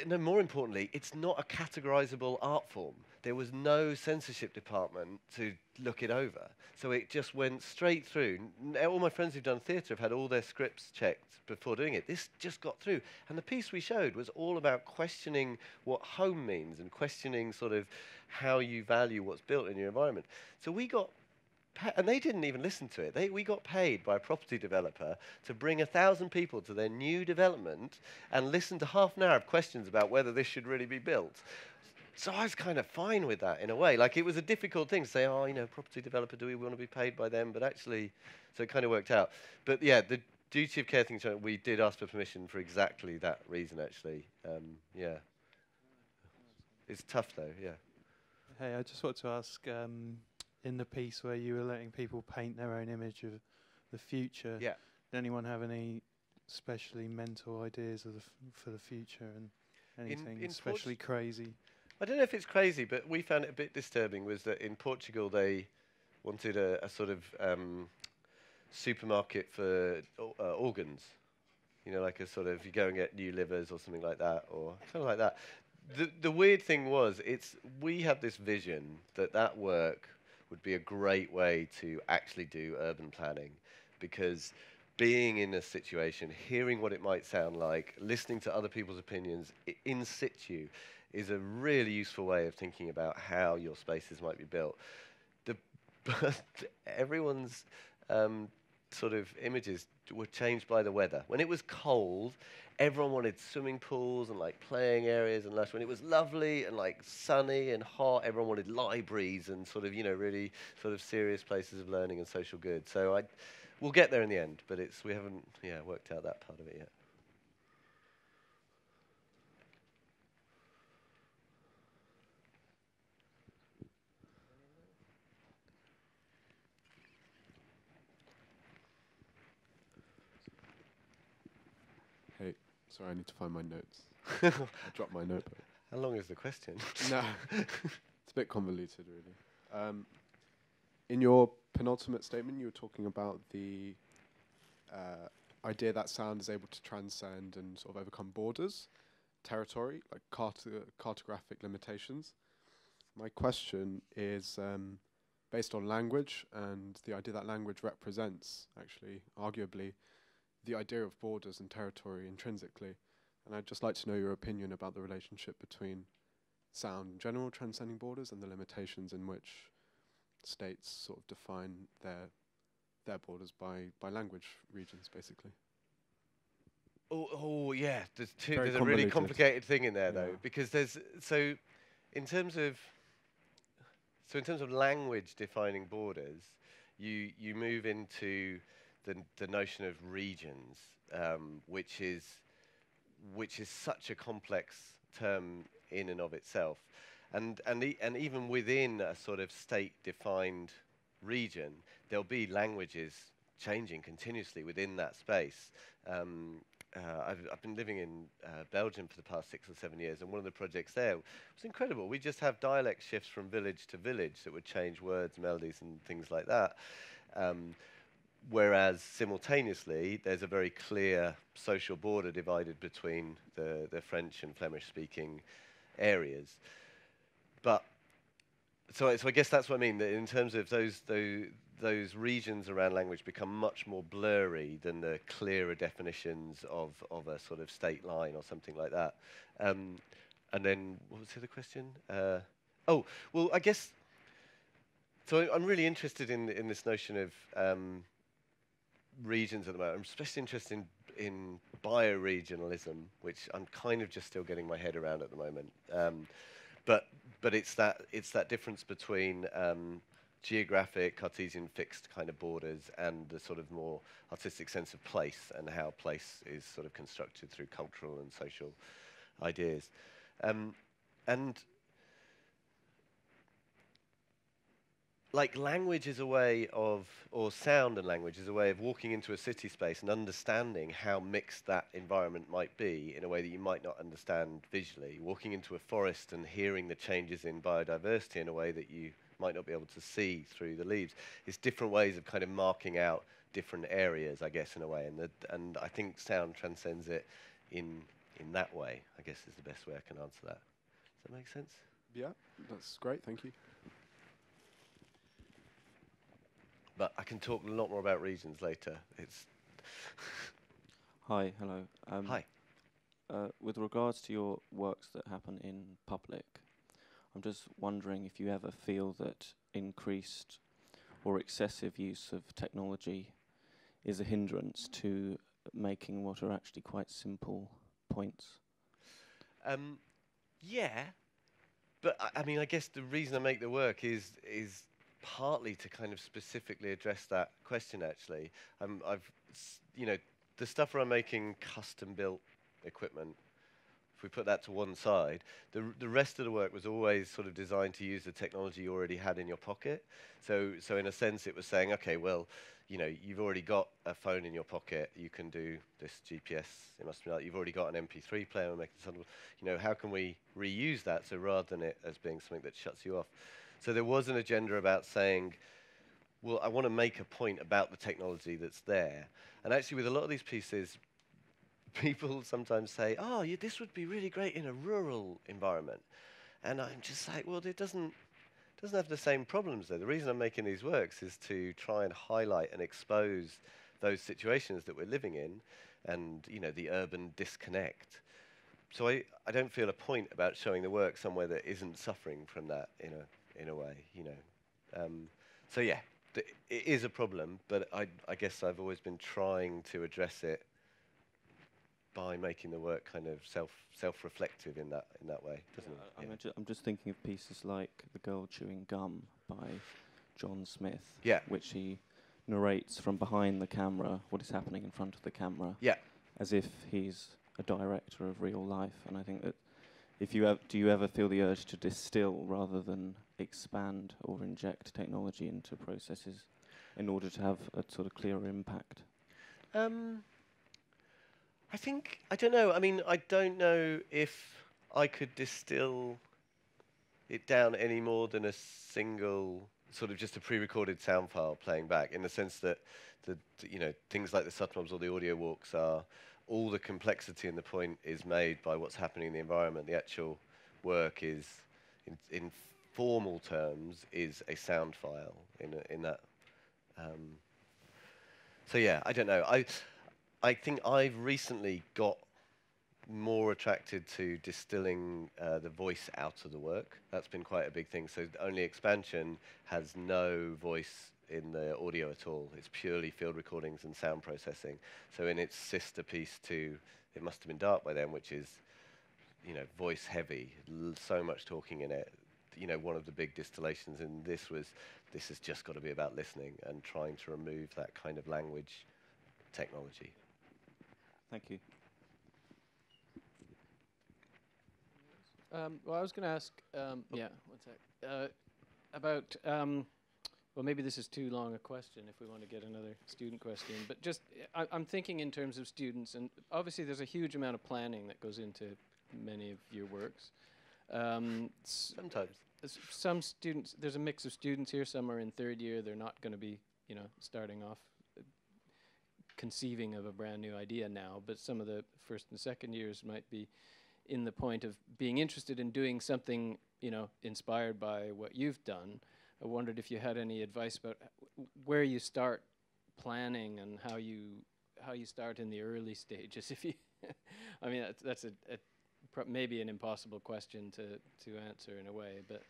No, more importantly, it's not a categorizable art form. There was no censorship department to look it over. So it just went straight through. All my friends who've done theatre have had all their scripts checked before doing it. This just got through. And the piece we showed was all about questioning what home means and questioning sort of how you value what's built in your environment. So we got and they didn't even listen to it. We got paid by a property developer to bring 1,000 people to their new development and listen to half an hour of questions about whether this should really be built. So I was kind of fine with that in a way. Like, it was a difficult thing to say, oh, you know, property developer, do we want to be paid by them? But actually, so it kind of worked out. But yeah, the duty of care thing, we did ask for permission for exactly that reason, actually. Yeah. It's tough, though, yeah. Hey, I just want to ask, in the piece where you were letting people paint their own image of the future, yeah. Did anyone have any especially mental ideas of for the future and anything especially crazy? I don't know if it's crazy, but we found it a bit disturbing was that in Portugal they wanted a sort of supermarket for organs. You know, like a sort of, you go and get new livers or something like that, or kind of like that. The weird thing was, we had this vision that work would be a great way to actually do urban planning, because being in a situation, hearing what it might sound like, listening to other people's opinions in situ is a really useful way of thinking about how your spaces might be built. But everyone's sort of images were changed by the weather. When it was cold, everyone wanted swimming pools and like playing areas and lush. When it was lovely and like sunny and hot, everyone wanted libraries and sort of, you know, really sort of serious places of learning and social good. So we'll get there in the end, but we haven't worked out that part of it yet. Hey, sorry, I need to find my notes. I dropped my notebook. How long is the question? No, it's a bit convoluted, really. In your penultimate statement, you were talking about the idea that sound is able to transcend and sort of overcome borders, territory, like cartographic limitations. My question is based on language and the idea that language represents, actually, arguably, the idea of borders and territory intrinsically. And I'd just like to know your opinion about the relationship between sound in general transcending borders and the limitations in which states sort of define their borders by language regions, basically. Oh yeah, there's a really complicated thing in there, though, because in terms of language defining borders, you move into the notion of regions, which is such a complex term in and of itself, and even within a sort of state-defined region, there'll be languages changing continuously within that space. I've been living in Belgium for the past 6 or 7 years, and one of the projects there was incredible. We just have dialect shifts from village to village that would change words, melodies, and things like that. Whereas simultaneously, there's a very clear social border divided between the French and Flemish-speaking areas. But so I guess that's what I mean. That in terms of those regions around language become much more blurry than the clearer definitions of a sort of state line or something like that. And then what was the other question? I guess. So I'm really interested in this notion of regions at the moment. I'm especially interested in bioregionalism, which I'm kind of just still getting my head around at the moment. But it's that difference between geographic, Cartesian fixed kind of borders and the sort of more artistic sense of place and how place is sort of constructed through cultural and social ideas. And like language is a way of, or sound and language is a way of walking into a city space and understanding how mixed that environment might be in a way that you might not understand visually. Walking into a forest and hearing the changes in biodiversity in a way that you might not be able to see through the leaves. It's different ways of kind of marking out different areas, I guess, in a way. And I think sound transcends it in that way, I guess is the best way I can answer that. Does that make sense? Yeah, that's great, thank you. But I can talk a lot more about regions later. It's Hi, hello. Hi. With regards to your works that happen in public, I'm just wondering if you ever feel that increased or excessive use of technology is a hindrance to making what are actually quite simple points. Yeah, but I mean, I guess the reason I make the work is partly to kind of specifically address that question. Actually, the stuff where I'm making custom-built equipment. If we put that to one side, the rest of the work was always sort of designed to use the technology you already had in your pocket. So in a sense, it was saying, okay, well, you've already got a phone in your pocket. You can do this GPS. It must be like you've already got an MP3 player and make it. How can we reuse that? So rather than it as being something that shuts you off. So there was an agenda about saying, well, I want to make a point about the technology that's there. And actually, with a lot of these pieces, people sometimes say, oh, this would be really great in a rural environment. And I'm just like, well, it doesn't have the same problems there. The reason I'm making these works is to try and highlight and expose those situations that we're living in and, the urban disconnect. So I don't feel a point about showing the work somewhere that isn't suffering from that in a way, So yeah, it is a problem, but I guess I've always been trying to address it by making the work kind of self-reflective in that way, doesn't it? I'm just thinking of pieces like The Girl Chewing Gum by John Smith, which he narrates from behind the camera what is happening in front of the camera, as if he's a director of real life. And I think that do you ever feel the urge to distill rather than expand or inject technology into processes in order to have a sort of clearer impact? I don't know. I mean, I don't know if I could distill it down any more than a single sort of just a pre-recorded sound file playing back, in the sense that things like the subknobs or the audio walks are all the complexity and the point is made by what's happening in the environment. The actual work is, in formal terms, is a sound file in that. So yeah, I don't know. I think I've recently got more attracted to distilling the voice out of the work. That's been quite a big thing. So Only Expansion has no voice in the audio at all. It's purely field recordings and sound processing. So in its sister piece to It Must Have Been Dark by Then, which is, voice heavy, so much talking in it. One of the big distillations in this has just got to be about listening and trying to remove that kind of language technology. Thank you. Well, I was going to ask, one sec, about, well, maybe this is too long a question if we want to get another student question, but just, I'm thinking in terms of students, and obviously there's a huge amount of planning that goes into many of your works. Sometimes. Some students, there's a mix of students here, some are in third year, they're not going to be, starting off conceiving of a brand new idea now, but some of the first and second years might be in the point of being interested in doing something, inspired by what you've done. I wondered if you had any advice about where you start planning and how you start in the early stages. If you, I mean, that's maybe an impossible question to answer in a way, but.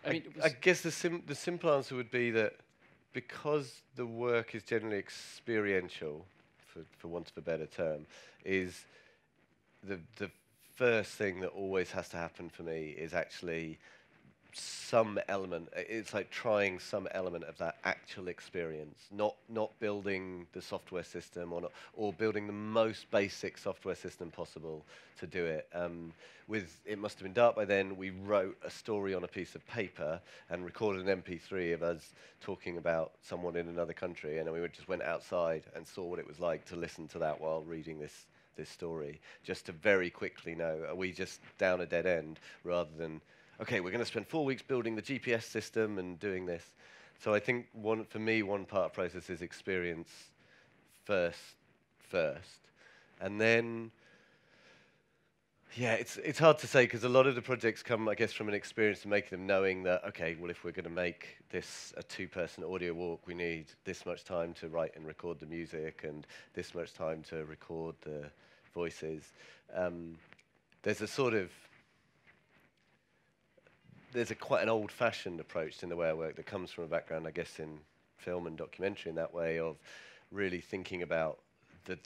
I guess the simple answer would be that because the work is generally experiential, for want of a better term, is the first thing that always has to happen for me is actually some element. It's like trying some element of that actual experience, not building the software system or building the most basic software system possible to do it. It must have been dark by then. We wrote a story on a piece of paper and recorded an MP3 of us talking about someone in another country, and then we just went outside and saw what it was like to listen to that while reading this story, just to very quickly know, are we just down a dead end, rather than, okay, we're going to spend 4 weeks building the GPS system and doing this. So I think for me, one part of the process is experience first. And then, yeah, it's hard to say, because a lot of the projects come, I guess, from an experience of making them, knowing that, okay, well, if we're going to make this a 2-person audio walk, we need this much time to write and record the music and this much time to record the voices. There's quite an old-fashioned approach in the way I work that comes from a background, I guess, in film and documentary, in that way of really thinking about the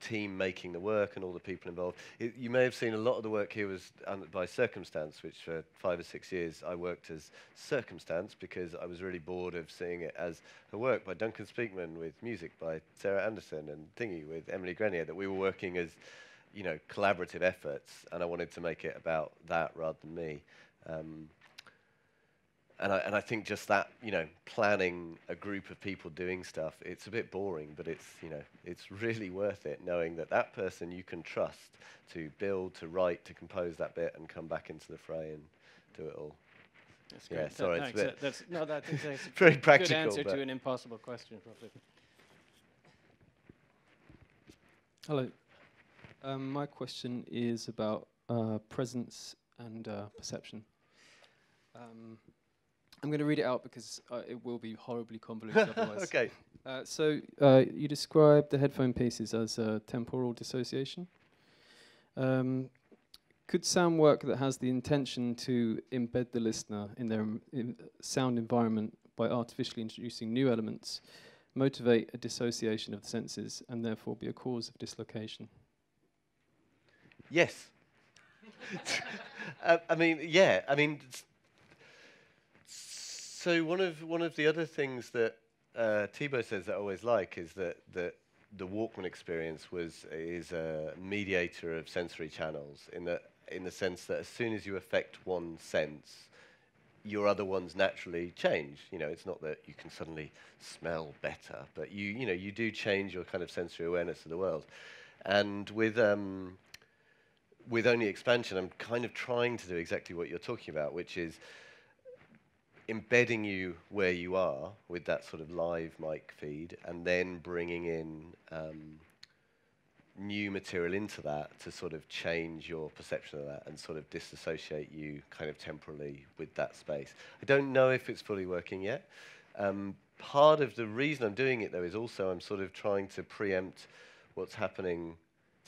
team making the work and all the people involved. You may have seen a lot of the work here was by Circumstance, which for 5 or 6 years I worked as Circumstance because I was really bored of seeing it as a work by Duncan Speman with music by Sarah Anderson and Thingy with Emily Grenier, that we were working as, collaborative efforts, and I wanted to make it about that rather than me. And I think just that, planning a group of people doing stuff, it's a bit boring, but it's really worth it, knowing that person you can trust to build, to write, to compose that bit and come back into the fray and do it all. That's great. Yeah, sorry, it's a bit that's very good practical. Answer to an impossible question, probably. Hello. My question is about presence and perception. I'm going to read it out because it will be horribly convoluted otherwise. Okay. So you describe the headphone pieces as temporal dissociation. Could sound work that has the intention to embed the listener in their sound environment by artificially introducing new elements motivate a dissociation of the senses and therefore be a cause of dislocation? Yes. So one of the other things that Thibaut says that I always like is that the Walkman experience is a mediator of sensory channels in the sense that as soon as you affect one sense, your other ones naturally change. It's not that you can suddenly smell better, but you do change your kind of sensory awareness of the world. And with Only Expansion, I'm kind of trying to do exactly what you're talking about, which is embedding you where you are with that sort of live mic feed, and then bringing in new material into that to sort of change your perception of that and sort of disassociate you kind of temporally with that space. I don't know if it's fully working yet. Part of the reason I'm doing it, though, is also I'm sort of trying to preempt what's happening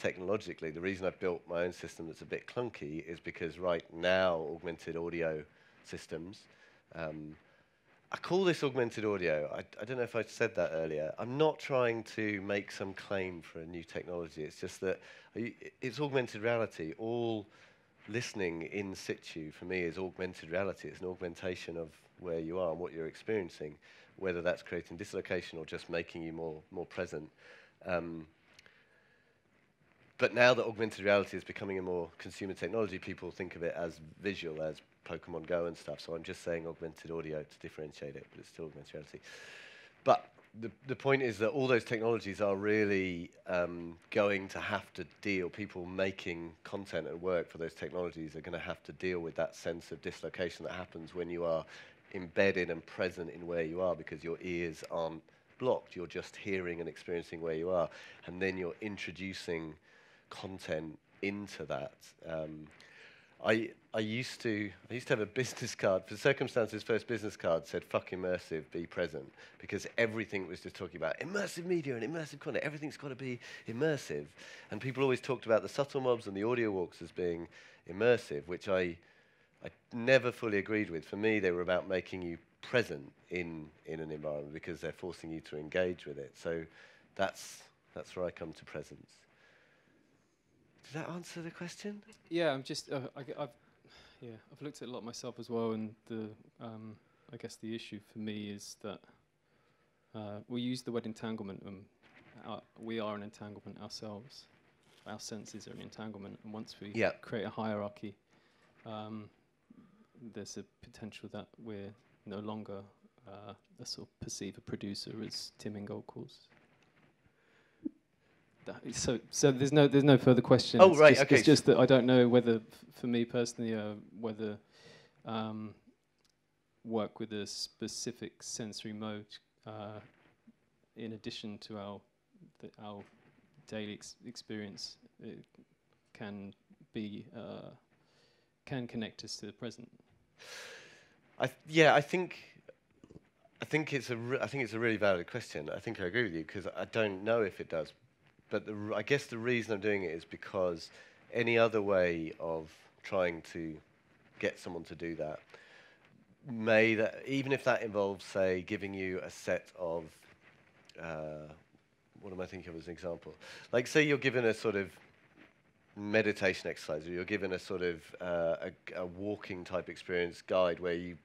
technologically. The reason I've built my own system that's a bit clunky is because right now augmented audio systems, I call this augmented audio. I don't know if I said that earlier. I'm not trying to make some claim for a new technology. It's just that it's augmented reality. All listening in situ, for me, is augmented reality. It's an augmentation of where you are and what you're experiencing, whether that's creating dislocation or just making you more present. But now that augmented reality is becoming a more consumer technology, people think of it as visual, as Pokemon Go and stuff. So I'm just saying augmented audio to differentiate it, but it's still augmented reality. But the point is that all those technologies are really going to have to deal, people making content and work for those technologies are going to have to deal with that sense of dislocation that happens when you are embedded and present in where you are, because your ears aren't blocked. You're just hearing and experiencing where you are. And then you're introducing content into that. I used to have a business card. For Circumstance's first business card said, "Fuck immersive, be present," because everything was just talking about immersive media and immersive content. Everything's got to be immersive. And people always talked about the subtle mobs and the audio walks as being immersive, which I I never fully agreed with. For me, they were about making you present in an environment because they're forcing you to engage with it. So that's where I come to presence. Did that answer the question? Yeah, I'm just I've looked at it a lot myself as well, and the I guess the issue for me is that we use the word entanglement. We are an entanglement ourselves. Our senses are an entanglement, and once we create a hierarchy, there's a potential that we're no longer a sort of perceive a producer, as Tim Ingold calls. So there's no further question. Oh, right, okay. It's just that I don't know whether, for me personally, whether work with a specific sensory mode in addition to our daily experience can connect us to the present. I think it's a really valid question. I think I agree with you because I don't know if it does. But I guess the reason I'm doing it is because any other way of trying to get someone to do that, even if that involves, say, giving you a set of, what am I thinking of as an example? Like, say you're given a sort of meditation exercise, or you're given a sort of a walking type experience guide where you,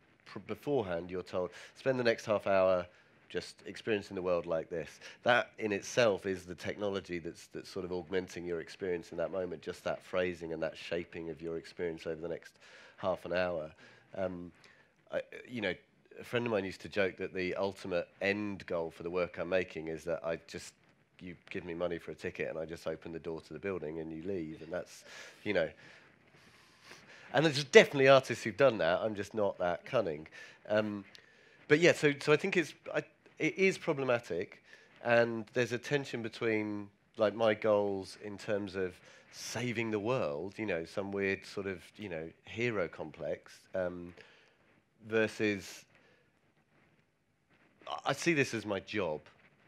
beforehand, you're told, spend the next half hour just experiencing the world like this. That in itself is the technology that's sort of augmenting your experience in that moment, just that phrasing and that shaping of your experience over the next half an hour. A friend of mine used to joke that the ultimate end goal for the work I'm making is that you give me money for a ticket and I just open the door to the building and you leave, and that's, and there's definitely artists who've done that. I'm just not that cunning. But yeah, so I think it is problematic, and there's a tension between like my goals in terms of saving the world, some weird sort of hero complex, versus I see this as my job,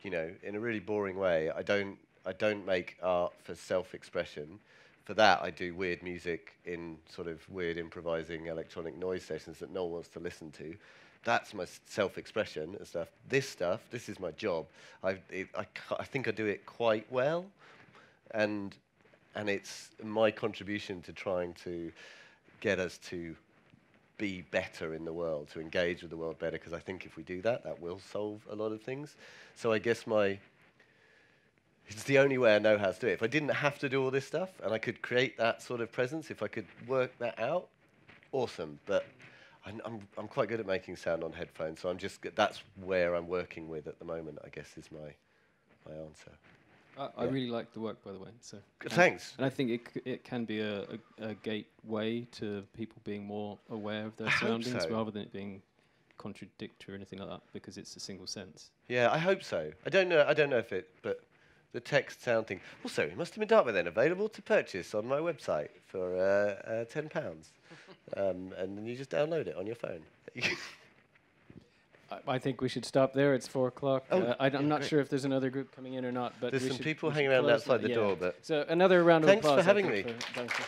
in a really boring way. I don't make art for self-expression. For that, I do weird music in sort of weird improvising electronic noise sessions that no one wants to listen to. That's my self-expression and stuff. This is my job. I think I do it quite well, and it's my contribution to trying to get us to be better in the world, to engage with the world better, because I think if we do that, that will solve a lot of things. So I guess it's the only way I know how to do it. If I didn't have to do all this stuff and I could create that sort of presence, if I could work that out, awesome. But I'm quite good at making sound on headphones, so that's where I'm working with at the moment, I guess, is my answer. I really like the work, by the way. So thanks. And I think it can be a gateway to people being more aware of their surroundings, rather than it being contradictory or anything like that, because it's a single sense. Yeah, I hope so. I don't know if it, but the text sound thing. Also, it must have been dark by then. Available to purchase on my website for £10, and then you just download it on your phone. I think we should stop there. It's 4 o'clock. I'm not great. sure if there's another group coming in or not, but there's some people hanging around outside the door. But so another round of applause. Thanks for having me. Duncan.